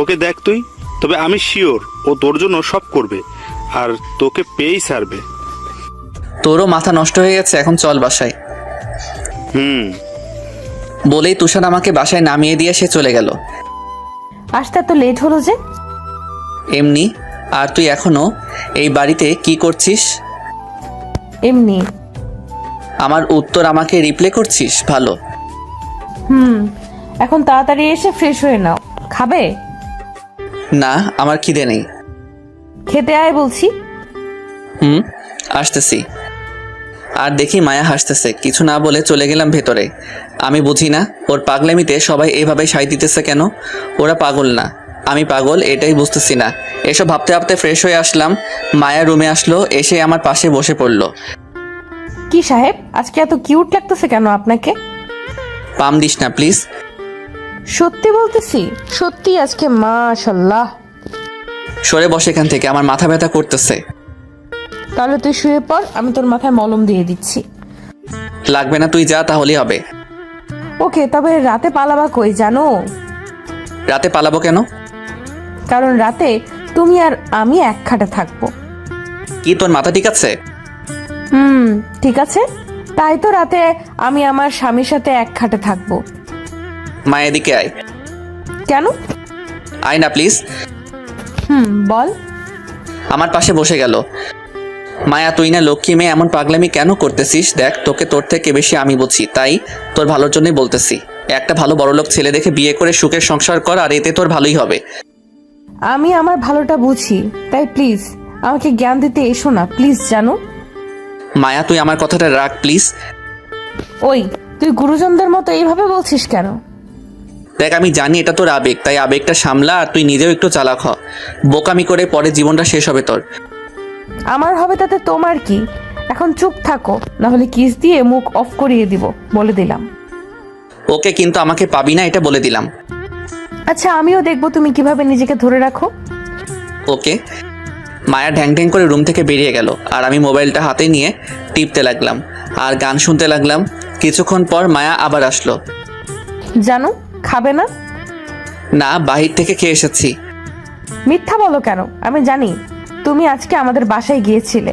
ওকে দেখ তুই, তবে আমি শিওর ও তোর জন্য সব করবে আর তোকে পেয়েই ছাড়বে। তোরও মাথা নষ্ট হয়ে গেছে, এখন চল বাসায়। বলেই তুষার আমাকে বাসায় নামিয়ে দিয়ে সে চলে গেল। আসতে এত লেট হলো যে? এমনি। আর তুই এখনো এই বাড়িতে কি করছিস? এমনি। আমার উত্তর আমাকে রিপ্লে করছিস? ভালো। এখন তাড়াতাড়ি এসে ফ্রেশ হয়ে নাও। খাবে? না, আমার খিদে নেই। খেতে আয় বলছি। আসতেছি। আর দেখি মায়া হাসতেছে। কিছু না বলে চলে গেলাম ভেতরে। আমি বুঝি না ওর পাগলামিতে সবাই এভাবে সাই দিতেছে কেন। ওরা পাগল না, আমি পাগল, এটাই বুঝতেছি না। এসব ভাবতে ভাবতে ফ্রেশ হয়ে আসলাম। মায়া রুমে আসলো, এসে আমার পাশে বসে পড়লো। কি সাহেব, আজকে এত কিউট লাগতেছে কেন আপনাকে? পাম দিস না প্লিজ। সত্যি বলতেছি, সত্যি আজকে মাশাল্লাহ। সরে বসে এখান থেকে, আমার মাথা ব্যথা করতেছে। তাহলে তুই শুয়ে পড়, আমি তোর মাথায় মলম দিয়ে দিচ্ছি। লাগবে না, তুই যা তাহলেই হবে। ওকে, তবে রাতে পালাবা কই জানো? রাতে পালাবো কেন? কারণ রাতে তুমি আর আমি এক খাটে থাকবো। কি তোর মাথা ঠিক আছে? ঠিক আছে। তাই তো রাতে আমি আমার স্বামীর সাথে এক খাটে থাকবো। মায়া এদিকে আয়। কেন? আয় না প্লিজ। বল। আমার পাশে বসে গেল। মায়া, তুই না লক্ষ্মী মেয়ে, এমন পাগলামি কেন করতেছিস? দেখ, তোকে তোর থেকে বেশি আমি বুঝি, তাই তোর ভালোর জন্যই বলতেছি। একটা ভালো বড়লোক ছেলে দেখে বিয়ে করে সুখের সংসার কর, আর এতে তোর ভালোই হবে। আমি আমার ভালোটা বুঝি, তাই প্লিজ আমাকে জ্ঞান দিতে এসো না প্লিজ, জানো? মায়া, তুই আমার কথাটা রাখ প্লিজ। ওই, তুই গুরুজনদের মতো এইভাবে বলছিস কেন? দেখ, আমি জানি এটা তোর আবেগ, তাই আবেগটা সামলা, আর তুই নিজেও একটু চালাক হ। বোকামি করে পরে জীবনটা শেষ হবে তোর। আমার হবে তাতে তোমার কি? এখন চুপ থাকো, না হলে কিস দিয়ে মুখ অফ করিয়ে দিব, বলে দিলাম। ওকে, কিন্তু আমাকে পাবি না, এটা বলে দিলাম। আচ্ছা, আমিও দেখবো তুমি কিভাবে নিজেকে ধরে রাখো। ওকে। মায়া ঢ্যাং ঢ্যাং করে রুম থেকে বেরিয়ে গেল, আর আমি মোবাইলটা হাতে নিয়ে টিপতে লাগলাম আর গান শুনতে লাগলাম। কিছুক্ষণ পর মায়া আবার আসলো। জানো, খাবে না? না, বাহির থেকে খেয়ে এসেছি। মিথ্যা বলো কেন? আমি জানি তুমি আজকে আমাদের বাসায় গিয়েছিলে,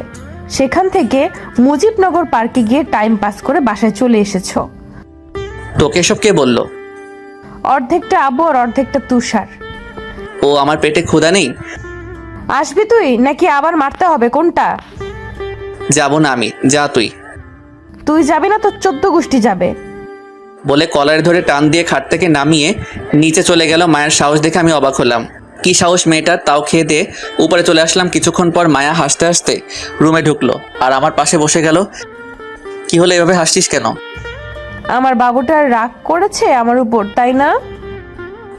সেখান থেকে মুজিবনগর পার্কে গিয়ে টাইম পাস করে বাসায় চলে এসেছো। তোকে এসব কে বললো? অর্ধেকটা আব্বু আর অর্ধেকটা তুষার। ও, আমার পেটে ক্ষুধা নেই? আসবি তুই নাকি আবার মারতে হবে, কোনটা? যাব না আমি, যা তুই। তুই যাবি না তো 14 গোষ্ঠী যাবে। বলে কলার ধরে টান দিয়ে খাট থেকে নামিয়ে নিচে চলে গেল। মায়ের সাহস দেখে আমি অবাক হলাম। কি সাহস মেয়েটার! তাও খেয়ে দিয়ে উপরে চলে আসলাম। কিছুক্ষণ পর মায়া হাসতে হাসতে রুমে ঢুকলো আর আমার পাশে বসে গেল। কি হলো, এভাবে হাসছিস কেন? আমার বাবুটার রাগ করেছে আমার উপর, তাই না?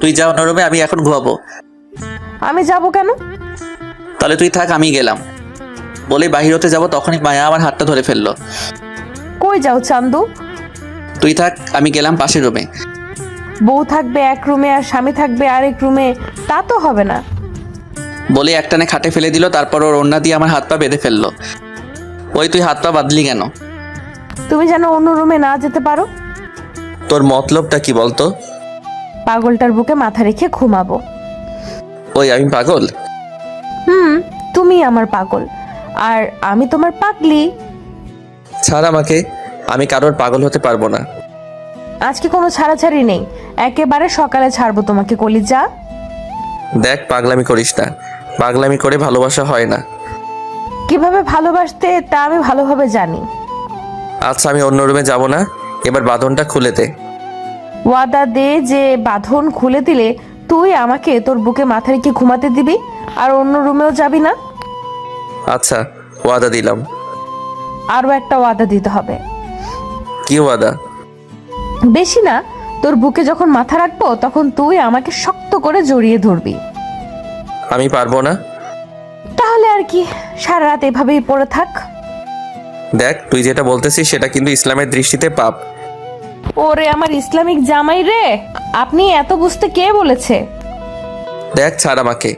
তুই যা অন্য রুমে, আমি এখন ঘুমাবো। আমি যাব কেন? তাহলে তুই থাক, আমি গেলাম। বলে বাহির হতে যাব, তখনই মায়া আমার হাতটা ধরে ফেললো। কই যাও চান্দু? তুই থাক, আমি গেলাম পাশের রুমে। বউ থাকবে এক রুমে আর স্বামী থাকবে আরেক রুমে, তা তো হবে না। বলে একটানে খাটে ফেলে দিল, তারপর ওর ওড়না দিয়ে আমার হাত পা বেঁধে ফেললো। ওই, তুই হাত পা বাঁধলি কেন? তুমি যেন অন্য রুমে না যেতে পারো। তোর মতলবটা কি বলতো? পাগলটার বুকে মাথা রেখে ঘুমাবো। ওই, আমি পাগল? তুমি আমার পাগল আর আমি তোমার পাগলি। ছাড় আমাকে, আমি কারোর পাগল হতে পারবো না। আজকে কোনো ছাড়াছাড়ি নেই, একেবারে সকালে ছাড়বো তোমাকে কলিজা। দেখ, পাগলামি করিস না। পাগলামি করে ভালোবাসা হয় না। কিভাবে ভালোবাসতে তা আমি ভালোভাবে জানি। আচ্ছা, আমি অন্য রুমে যাব না, এবার বাঁধনটা খুলে দে। ওয়াদা দে যে বাঁধন খুলে দিলে তুই আমাকে তোর বুকে মাথা রেখে ঘুমাতে দিবি আর অন্য রুমেও যাবি না। আচ্ছা, ওয়াদা দিলাম। আরও একটা ওয়াদা দিতে হবে। কি ওয়াদা? বেশি না, তোর বুকে যখন মাথা রাখবো তখন তুই আমাকে শক্ত করে জড়িয়ে ধরবি। আমি পারবো না। তাহলে আর কি, সারা রাত এভাবেই পড়ে থাক। দেখ, তুই যেটা বলতেছিস সেটা কিন্তু ইসলামের দৃষ্টিতে পাপ। ওরে আমার ইসলামিক জামাই রে, আপনি এত বুঝতে কে বলেছে? দেখ, ছাড় আমাকে।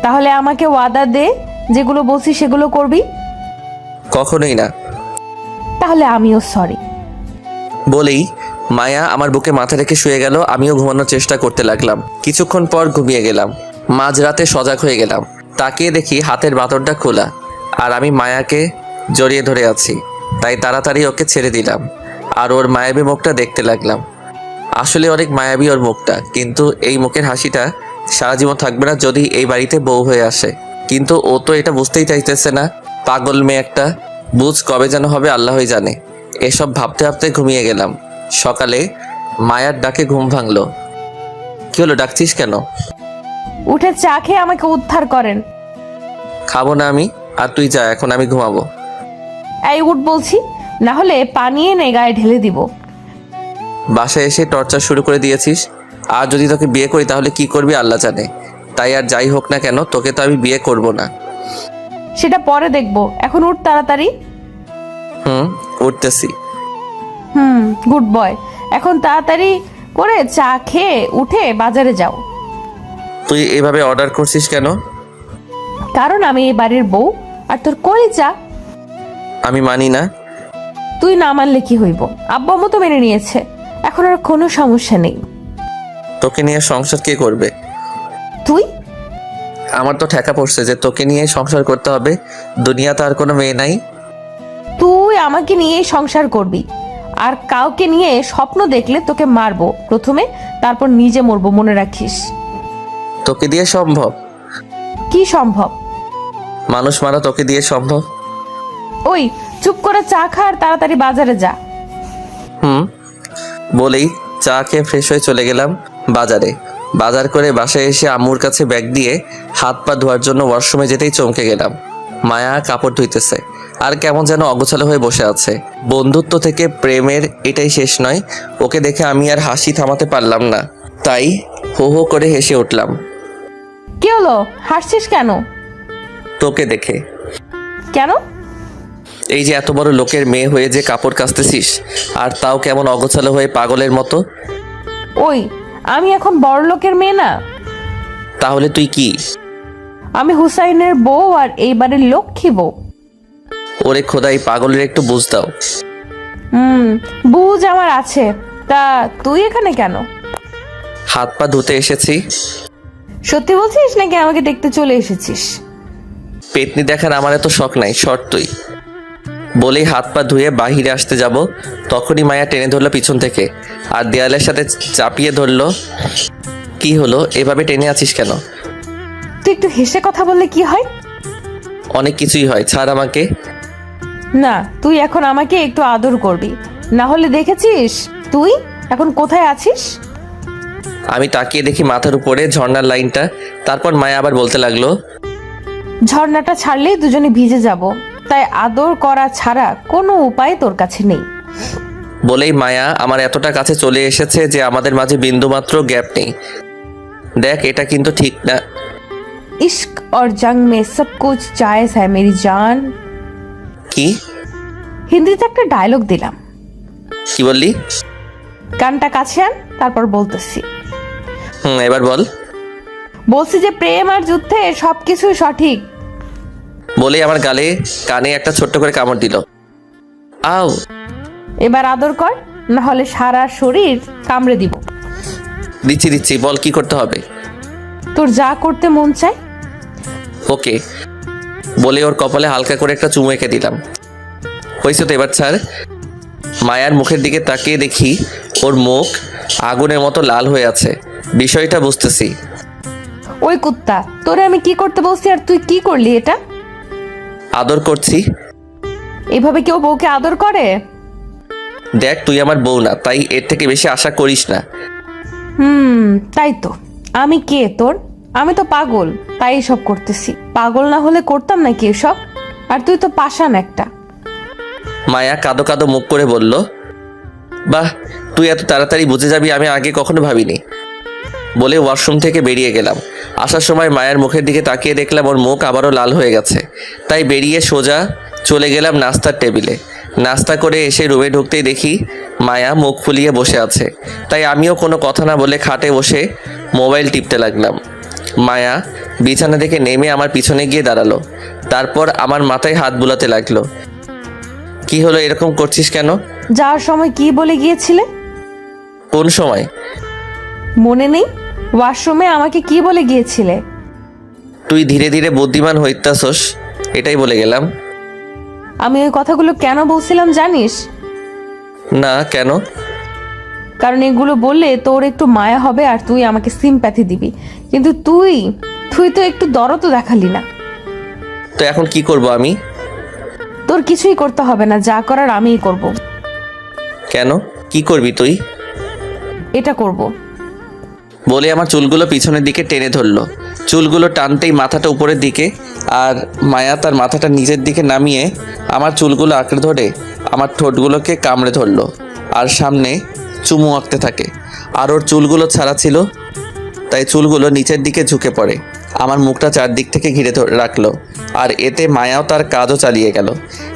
তাহলে আমাকে ওয়াদা দে, যেগুলো বলছি সেগুলো করবি। কখনোই না। তাহলে আমিও সরি। বলেই মায়া আমার বুকে মাথা রেখে শুয়ে গেল। আমিও ঘুমানোর চেষ্টা করতে লাগলাম। কিছুক্ষণ পর ঘুমিয়ে গেলাম। মাঝরাতে সজাগ হয়ে গেলাম। তাকিয়ে দেখি হাতের বাঁধনটা খোলা, আর আমি মায়াকে জড়িয়ে ধরে আছি। তাই তাড়াতাড়ি ওকে ছেড়ে দিলাম আর ওর মায়াবী মুখটা দেখতে লাগলাম। আসলে অনেক মায়াবী ওর মুখটা, কিন্তু এই মুখের হাসিটা সারা জীবন থাকবে না যদি এই বাড়িতে বউ হয়ে আসে। কিন্তু ও তো এটা বুঝতেই চাইতেছে না। পাগল মেয়ে একটা। বুঝ কবে যেন হবে আল্লাহই জানে। এসব ভাবতে ভাবতে ঘুমিয়ে গেলাম। সকালে মায়ার ডাকে ঘুম ভাঙলো। কি হলো, ডাকছিস কেন? উঠে চা খেয়ে আমাকে উদ্ধার করেন। খাবো না আমি, আর তুই যা, এখন আমি ঘুমাবো। এই উঠ বলছি, না হলে পানি এনে গায়ে ঢেলে দিব। বাসায় এসে টর্চার শুরু করে দিয়েছিস। আর যদি তোকে বিয়ে করি তাহলে কি করবি আল্লাহ জানে। তাই আর যাই হোক না কেন, তোকে তো আমি বিয়ে করব না। সেটা পরে দেখবো, এখন উঠ তাড়াতাড়ি। উঠতেছি। Good boy. এখন তাড়াতাড়ি করে চা খেয়ে উঠে বাজারে যাও। তুই এভাবে অর্ডার করছিস কেন? কারণ আমি এই বাড়ির বউ, আর তোর কলিজা। আমি মানি না। তুই না মানলে কি হইব? আব্বু আম্মু তো মেনে নিয়েছে, এখন আর কোনো সমস্যা নেই। তোকে নিয়ে সংসার কে করবে? তুই? আমার তো ঠেকা পড়ছে যে তোকে নিয়ে সংসার করতে হবে। দুনিয়াতে আর কোনো মেয়ে নাই। তুই আমাকে নিয়ে সংসার করবি, আর কাউকে নিয়ে স্বপ্ন দেখলে তোকে মারবো প্রথমে, তারপর নিজে মরবো, মনে রাখিস। তোকে দিয়ে সম্ভব? কি সম্ভব? মানুষ মারা তোকে দিয়ে সম্ভব? ওই চুপ করে চা খা আর তাড়াতাড়ি বাজারে যা। বলেই চা খেয়ে ফ্রেশ হয়ে চলে গেলাম বাজারে। বাজার করে বাসায় এসে আম্মুর কাছে ব্যাগ দিয়ে হাত পা ধোয়ার জন্য ওয়াশরুমে যেতেই চমকে গেলাম। মায়া কাপড় ধুইতেছে আর কেমন যেন অগোছালো হয়ে বসে আছে। বন্ধুত্ব থেকে প্রেমের এটাই শেষ নয়। ওকে দেখে আমি আর হাসি থামাতে পারলাম না, তাই হো হো করে হেসে উঠলাম। কি হলো, হাসছিস কেন? তোকে দেখে। কেন? এই যে এত বড় লোকের মেয়ে হয়ে যে কাপড় কাচতেছিস, আর তাও কেমন অগোছালো হয়ে পাগলের মতো। ওই আমি এখন বড় লোকের মেয়ে না? তাহলে তুই কি? আমি হুসাইনের বউ, আর এই বাড়ির লক্ষ্মী বউ। ওরে খোদাই, পাগলের একটু বুঝ দাও। বুঝ আমার আছে, তা তুই এখানে কেন? হাত পা ধুতে এসেছি। সত্যি বলছিস নাকি আমাকে দেখতে চলে এসেছিস? পেতনি দেখার আমার এত শখ নাই, শর্ট তুই। বলেই হাত পা ধুয়ে বাহিরে আসতে যাব, তখনই মায়া টেনে ধরলো পিছন থেকে আর দেয়ালের সাথে চাপিয়ে ধরলো। কি হলো, এভাবে টেনে আছিস কেন? তুই একটু হেসে কথা বললে কি হয়? অনেক কিছুই হয়, ছাড় আমাকে। না, তুই এখন আমাকে একটু আদর করবি, না হলে দেখেছিস তুই এখন কোথায় আছিস। আমি তাকিয়ে দেখি মাথার উপরে ঝর্ণার লাইনটা। তারপর মায়া আবার বলতে লাগলো, ঝর্ণাটা ছাড়লেই দুজনে ভিজে যাব, তাই আদর করা ছাড়া কোনো উপায় তোর কাছে নেই। বলেই মায়া আমার এতটা কাছে চলে এসেছে যে আমাদের মাঝে বিন্দুমাত্র গ্যাপ নেই। দেখ, এটা কিন্তু ঠিক না। इश्क और जंग में सब कुछ जायज है मेरी जान। কি? হিন্দিতে একটা ডায়লগ দিলাম। কি বললি? কানটা কাছে আন, তারপর বলতেছি। এবার বল। বলছি যে প্রেম আর যুদ্ধে সবকিছুই সঠিক। বলেই আমার গালে কানে একটা ছোট্ট করে কামড় দিল। আও। এবার আদর কর, না হলে সারা শরীর কামড়ে দিব। দিচ্ছি, বল কি করতে হবে। তোর যা করতে মন চায়। ওকে। বলে ওর কপালে হালকা করে একটা চুমু এঁকে দিলাম। হয়েছে তো, এবার ছাড়। মায়ার মুখের দিকে তাকিয়ে দেখি ওর মুখ আগুনের মতো লাল হয়ে আছে। বিষয়টা বুঝতেছি। ওই কুত্তা, তোরে আমি কি করতে বলছি আর তুই কি করলি এটা? আদর করছি। এভাবে কেউ বউকে আদর করে? দেখ, তুই আমার বউ না, তাই এর থেকে বেশি আশা করিস না। তাই তো। আমি কে তোর? আমি তো পাগল, তাই এসব করতেছি। পাগল না হলে করতাম নাকি এসব? আর তুই তো পাষাণ একটা। মায়া কাঁদো কাঁদো মুখ করে বলল, বাহ, তুই এত তাড়াতাড়ি বুঝে যাবি, আমি আগে কখনো ভাবিনি। বলে ওয়াশরুম থেকে বেরিয়ে গেলাম। আসার সময় মায়ের মুখের দিকে তাকিয়ে দেখলাম ওর মুখ আবারও লাল হয়ে গেছে। তাই বেরিয়ে সোজা চলে গেলাম নাস্তার টেবিলে। নাস্তা করে এসে রুমে ঢুকতেই দেখি মায়া মুখ ফুলিয়ে বসে আছে। তাই আমিও কোনো কথা না বলে খাটে বসে মোবাইল টিপতে লাগলাম। মায়া বিছানা থেকে নেমে আমার পিছনে গিয়ে দাঁড়ালো। তারপর আমার মাথায় হাত বুলাতে লাগলো। কি হলো, এরকম করছিস কেন? যাওয়ার সময় কি বলে গিয়েছিলে? কোন সময়? মনে নেই? ওয়াশরুমে আমাকে কি বলে গিয়েছিলে? তুই ধীরে ধীরে বুদ্ধিমান হইতাছস, এটাই বলে গেলাম। আমি ওই কথাগুলো কেন বলছিলাম জানিস? না, কেন? কারণ এগুলো বললে তোর একটু মায়া হবে আর তুই আমাকে সিম্প্যাথি দিবি, কিন্তু তুই তো একটু দরদও দেখালি না। তো এখন কি করব আমি? তোর কিছুই করতে হবে না, যা করার আমিই করব। কেন, কি করবি তুই? এটা করব। বলে আমার চুলগুলো পিছনের দিকে টেনে ধরলো। চুলগুলো টানতেই মাথাটা উপরের দিকে, আর মায়া তার মাথাটা নিচের দিকে নামিয়ে আমার চুলগুলো আঁকড়ে ধরে আমার ঠোঁটগুলোকে কামড়ে ধরলো আর সামনে চুমু আঁকতে থাকে। আর ওর চুলগুলো ছাড়া ছিল, তাই চুলগুলো নিচের দিকে ঝুঁকে পড়ে। আমার মুখটা চারদিক থেকে ঘিরে রাখলো, আর এতে মায়াও তার কাজও চালিয়ে গেল।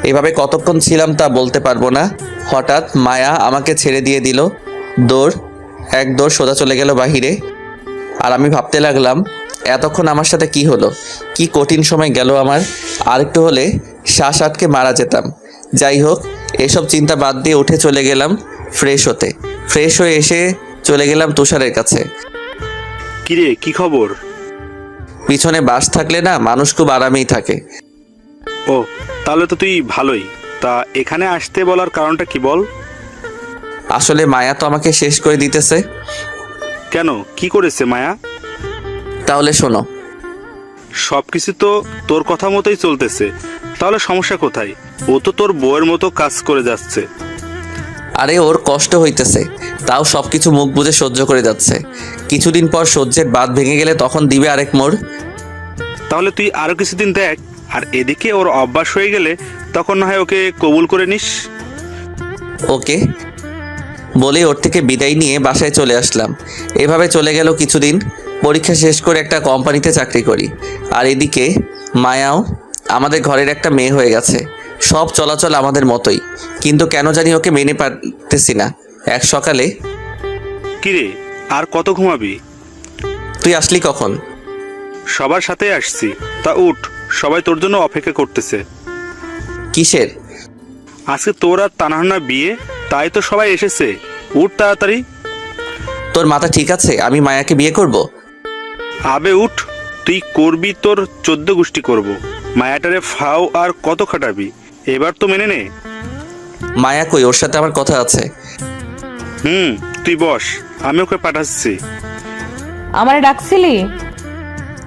এভাবে কতক্ষণ ছিলাম তা বলতে পারবো না। হঠাৎ মায়া আমাকে ছেড়ে দিয়ে দিল। এক দৌড় সোজা চলে গেল বাহিরে। আর আমি ভাবতে লাগলাম, এতক্ষণ আমার সাথে কি হলো, কি কঠিন সময় গেল আমার। আর একটু হলে শ্বাস আটকে মারা যেতাম। যাই হোক, এসব চিন্তা বাদ দিয়ে উঠে চলে গেলাম ফ্রেশ হতে। ফ্রেশ হয়ে এসে চলে গেলাম তুষারের কাছে। কিরে, কি খবর? পিছনে বাস থাকলে না, মানুষ খুব আরামেই থাকে। ও, তাহলে তো তুই ভালোই। তা এখানে আসতে বলার কারণটা কি বল? আসলে মায়া তো আমাকে শেষ করে দিতেছে। কেন, কি করেছে মায়া? তাহলে শোনো। সব কিছু তো তোর কথা মতোই চলতেছে, তাহলে সমস্যা কোথায়? ও তো তোর বউয়ের মতো কাজ করে যাচ্ছে। আরে ওর কষ্ট হইতেছে, তাও সব কিছু মুখ বুজে সহ্য করে যাচ্ছে। কিছুদিন পর সহ্যের বাঁধ ভেঙে গেলে তখন দিবে আরেক মোড়। তাহলে তুই আরো কিছুদিন দেখ, আর এদিকে ওর অভ্যাস হয়ে গেলে তখন না হয় ওকে কবুল করে নিস। ওকে বলে ওর থেকে বিদায় নিয়ে বাসায় চলে আসলাম। এভাবে চলে গেল কিছুদিন। পরীক্ষা শেষ করে একটা কোম্পানিতে চাকরি করি, আর এদিকে মায়াও আমাদের ঘরের একটা মেয়ে হয়ে গেছে। সব চলাচল আমাদের মতোই, কিন্তু কেন জানি ওকে মেনে পারতেছি না। এক সকালে, কিরে, আর কত ঘুমাবি? তুই আসলি কখন? সবার সাথে আসছি। তা উঠ, সবাই তোর জন্য অপেক্ষা করতেছে। কিসের? আজকে তোর আর তানাহানা বিয়ে, তাই তো সবাই এসেছে। উঠ তাড়াতাড়ি। তোর মাথা ঠিক আছে? আমি মায়াকে বিয়ে করব? আবে উঠ, তুই করবি তোর 14 গোষ্ঠী করব। মায়াটারে ফাও আর কত খাটাবি? এবার তো মেনে নে। মায়া কই? ওর সাথে আমার কথা আছে। তুই বস, আমি ওকে পাঠাচ্ছি। আমারে ডাকছিলি?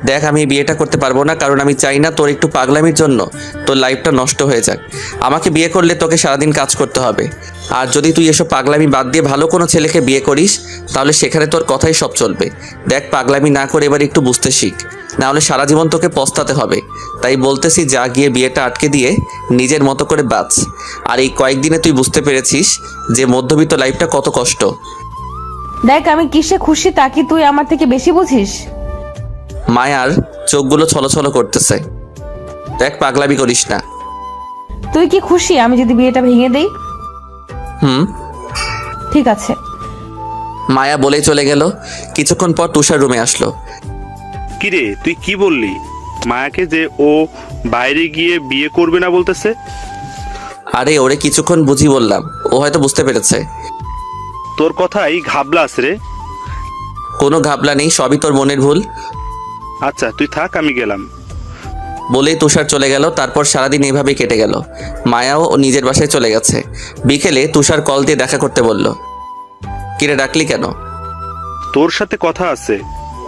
দেখ, আমি এই বিয়েটা করতে পারবো না, কারণ আমি চাই না তোর একটু পাগলামির জন্য তোর লাইফটা নষ্ট হয়ে যাক। আমাকে বিয়ে করলে তোকে সারাদিন কাজ করতে হবে, আর যদি তুই এসব পাগলামি বাদ দিয়ে ভালো কোনো ছেলেকে বিয়ে করিস, তাহলে সেখানে তোর কথাই সব চলবে। দেখ, পাগলামি না করে এবার একটু বুঝতে শিখ, না হলে সারা জীবন তোকে পস্তাতে হবে। তাই বলতেছি, যা গিয়ে বিয়েটা আটকে দিয়ে নিজের মতো করে বাঁচ। আর এই কয়েকদিনে তুই বুঝতে পেরেছিস যে মধ্যবিত্ত লাইফটা কত কষ্ট। দেখ, আমি কিসে খুশি তা কি তুই আমার থেকে বেশি বুঝিস? মায়ার চোখগুলো ছলছল করতেছে। দেখ, পাগলামি করিস না। তুই কি খুশি আমি যদি বিয়েটা ভেঙে দেই? হুম। ঠিক আছে। মায়া বলেই চলে গেল। কিছুক্ষণ পর তুষার রুমে আসলো। কিরে, তুই কি বললি মায়াকে যে ও বাইরে গিয়ে বিয়ে করবে না বলতেছে? আরে ওরে কিছুক্ষণ বুঝি বললাম, ও হয়তো বুঝতে পেরেছে। তোর কথাই ঘাবলা আছে রে। কোনো ঘাবলা নেই, সবই তোর মনের ভুল। আচ্ছা, তুই থাক, আমি গেলাম। বলেই তুষার চলে গেল। তারপর সারাদিন এইভাবেই কেটে গেল। মায়াও ও নিজের বাসায় চলে গেছে। বিকেলে তুষার কল দিয়ে দেখা করতে বলল। কিরে, ডাকলি কেন? তোর সাথে কথা আছে,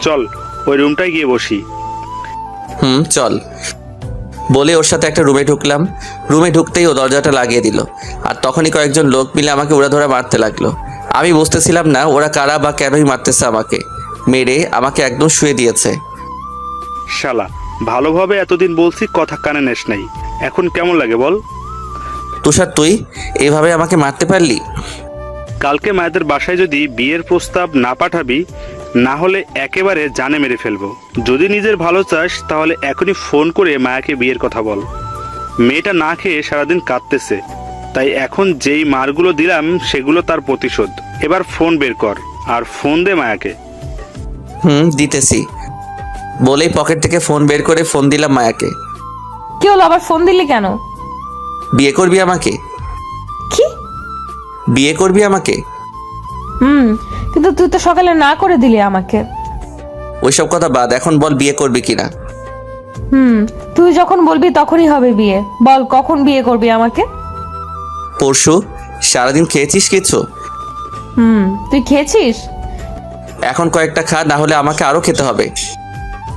চল ওই রুমটায় গিয়ে বসি। চল। বলে ওর সাথে একটা রুমে ঢুকলাম। রুমে ঢুকতেই ও দরজাটা লাগিয়ে দিল, আর তখনই কয়েকজন লোক মিলে আমাকে উড়াধরা মারতে লাগলো। আমি বুঝতেছিলাম না ওরা কারা বা কেনই মারতেছে আমাকে। মেরে আমাকে একদম শুয়ে দিয়েছে। শালা, ভালোভাবে এতদিন বলছি, কথা কানে নেস নাই, এখন কেমন লাগে বল? তুষার, তুই এভাবে আমাকে মারতে পারলি? কালকে মায়েদের বাসায় যদি বিয়ের প্রস্তাব না পাঠাবি, না হলে একেবারে জানে মেরে ফেলবো। যদি নিজের ভালো চাস তাহলে এখনই ফোন করে মায়াকে বিয়ের কথা বল। মেয়েটা না খেয়ে সারাদিন কাঁদতেছে, তাই এখন যেই মারগুলো দিলাম সেগুলো তার প্রতিশোধ। এবার ফোন বের কর আর ফোন দে মায়াকে। দিতেছি। বলেই পকেট থেকে ফোন বের করে ফোন দিলাম মায়াকে। কি হলো, আবার ফোন দিলি কেন? বিয়ে করবি আমাকে? কি? বিয়ে করবি আমাকে? কিন্তু তুই তো সকালে না করে দিলি আমাকে। ওইসব কথা বাদ, এখন বল বিয়ে করবি কিনা। তুই যখন বলবি তখনই হবে বিয়ে। বল, কখন বিয়ে করবি আমাকে? পরশু। সারাদিন খেয়েছিস কিছু? তুই খেয়েছিস? এখন কয়েকটা খা, না হলে আমাকে আরো খেতে হবে।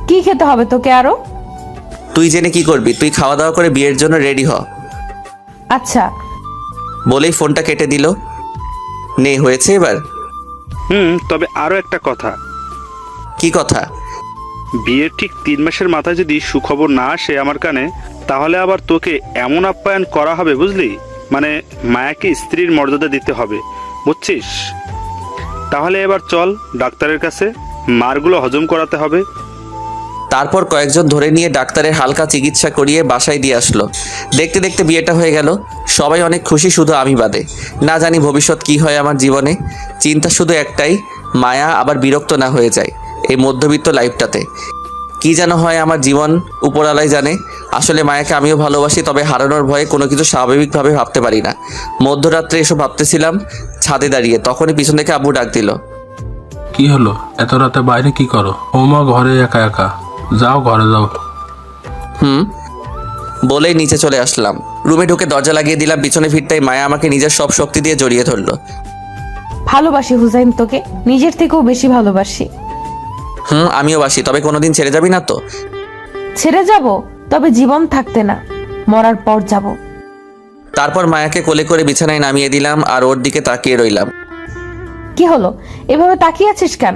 কি খেতে হবে তোকে আরো? তুই জেনে কি করবি? তুই খাওয়া দাওয়া করে বিয়ের জন্য রেডি হ। আচ্ছা। বলেই ফোনটা কেটে দিল। নে, হয়েছে এবার? তবে আরও একটা কথা। কি কথা? বিয়ের ঠিক 3 মাসের মাথায় যদি সুখবর না আসে আমার কানে, তাহলে আবার তোকে এমন আপ্যায়ন করা হবে, বুঝলি? মানে মায়াকে স্ত্রীর মর্যাদা দিতে হবে, বুঝছিস? তাহলে এবার চল ডাক্তারের কাছে, মারগুলো হজম করাতে হবে। তারপর কয়েকজন ধরে নিয়ে ডাক্তারের হালকা চিকিৎসা করিয়ে বাসায় দিয়ে আসলো। দেখতে দেখতে বিয়েটা হয়ে গেল। সবাই অনেক খুশি, শুধু আমি বাদে। না জানি ভবিষ্যৎ কি হয় আমার জীবনে। চিন্তা শুধু একটাই, মায়া আবার বিরক্ত না হয়ে যায় এই মধ্যবিত্ত লাইফটাতে। কি যেন হয় আমার জীবন, উপরালাই জানে। আসলে মায়াকে আমিও ভালোবাসি, তবে হারানোর ভয়ে কোনো কিছু স্বাভাবিকভাবে ভাবতে পারি না। মধ্যরাত্রে এসব ভাবতেছিলাম ছাদে দাঁড়িয়ে, তখনই পিছন থেকে আব্বু ডাক দিল। কি হলো? এত রাতে বাইরে কি করো? ওমা ঘরে একা একা, যাও ঘরে যাও। বলেই নিচে চলে আসলাম। রুমে ঢুকে দরজা লাগিয়ে দিলাম। পিছনে ফিরতেই মায়া আমাকে নিজের সব শক্তি দিয়ে জড়িয়ে ধরলো। ভালোবাসি হুসাইন, তোকে নিজের থেকেও বেশি ভালোবাসি। আমিও বাসি, তবে কোনোদিন ছেড়ে যাবি না তো? ছেড়ে যাব, তবে জীবন থাকতে না, মরার পর যাব। তারপর মায়াকে কোলে করে বিছানায় নামিয়ে দিলাম আর ওর দিকে তাকিয়ে রইলাম। কি হলো, এভাবে তাকিয়ে আছিস কেন?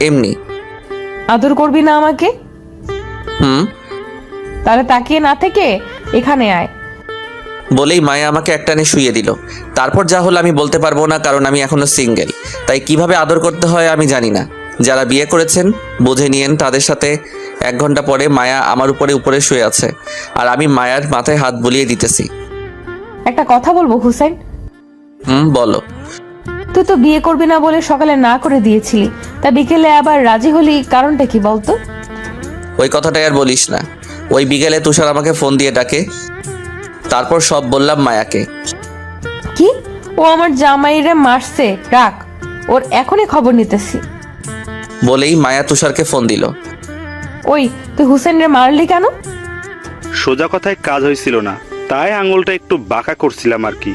এমনি। আদর করবি না আমাকে? তাহলে তাকিয়ে না থেকে এখানে আয়। বলেই মায়া আমাকে একটানে শুইয়ে দিল। তারপর যা হলো আমি বলতে পারবো না, কারণ আমি এখনো সিঙ্গেল। তাই কিভাবে আদর করতে হয় আমি জানি না। যারা বিয়ে করেছেন বুঝে নিয়েন। তাদের সাথে 1 ঘন্টা পরে মায়া আমার উপরে শুয়ে আছে, আর আমি মায়ার মাথায় হাত বুলিয়ে দিতেছি। একটা কথা বলবো হুসাইন? বলো। তুই তো বিয়ে করবি না বলে সকালে না করে দিয়েছিলি, তা বিকেলে আবার রাজি হলি, কারণটা কি বলতো? ওই কথাটাই আর বলিস না। ওই বিকেলে তুষার আমাকে ফোন দিয়ে ডাকে। তারপর সব বললাম মায়াকে। কি? ও আমার জামাইরে মারছে, রাখ, ওর এখনই খবর নিতেছি। বলেই মায়া তুষারকে ফোন দিল। ওই, তুই হুসেনরে মারলি কেন? সোজা কথায় কাজ হয়েছিল না, তাই আঙুলটা একটু বাঁকা করছিলাম আর কি।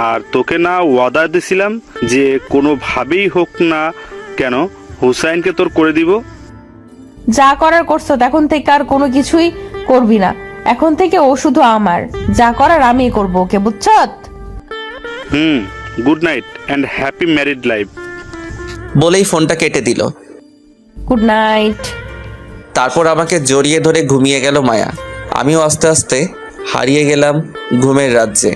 আর তোকে না ওয়াদা দিছিলাম যে কোনোভাবেই হোক না কেন হুসাইনকে তোর করে দিব। যা করার করছো, এখন থেকে আর কোনো কিছুই করবি না। এখন থেকে ও শুধু আমার, যা করার আমিই করবো, ওকে, বুঝছত? Good night and happy married life. বলেই ফোনটা কেটে দিল। Good night. তারপর আমাকে জড়িয়ে ধরে ঘুমিয়ে গেল মায়া। আমিও আস্তে আস্তে হারিয়ে গেলাম ঘুমের রাজ্যে।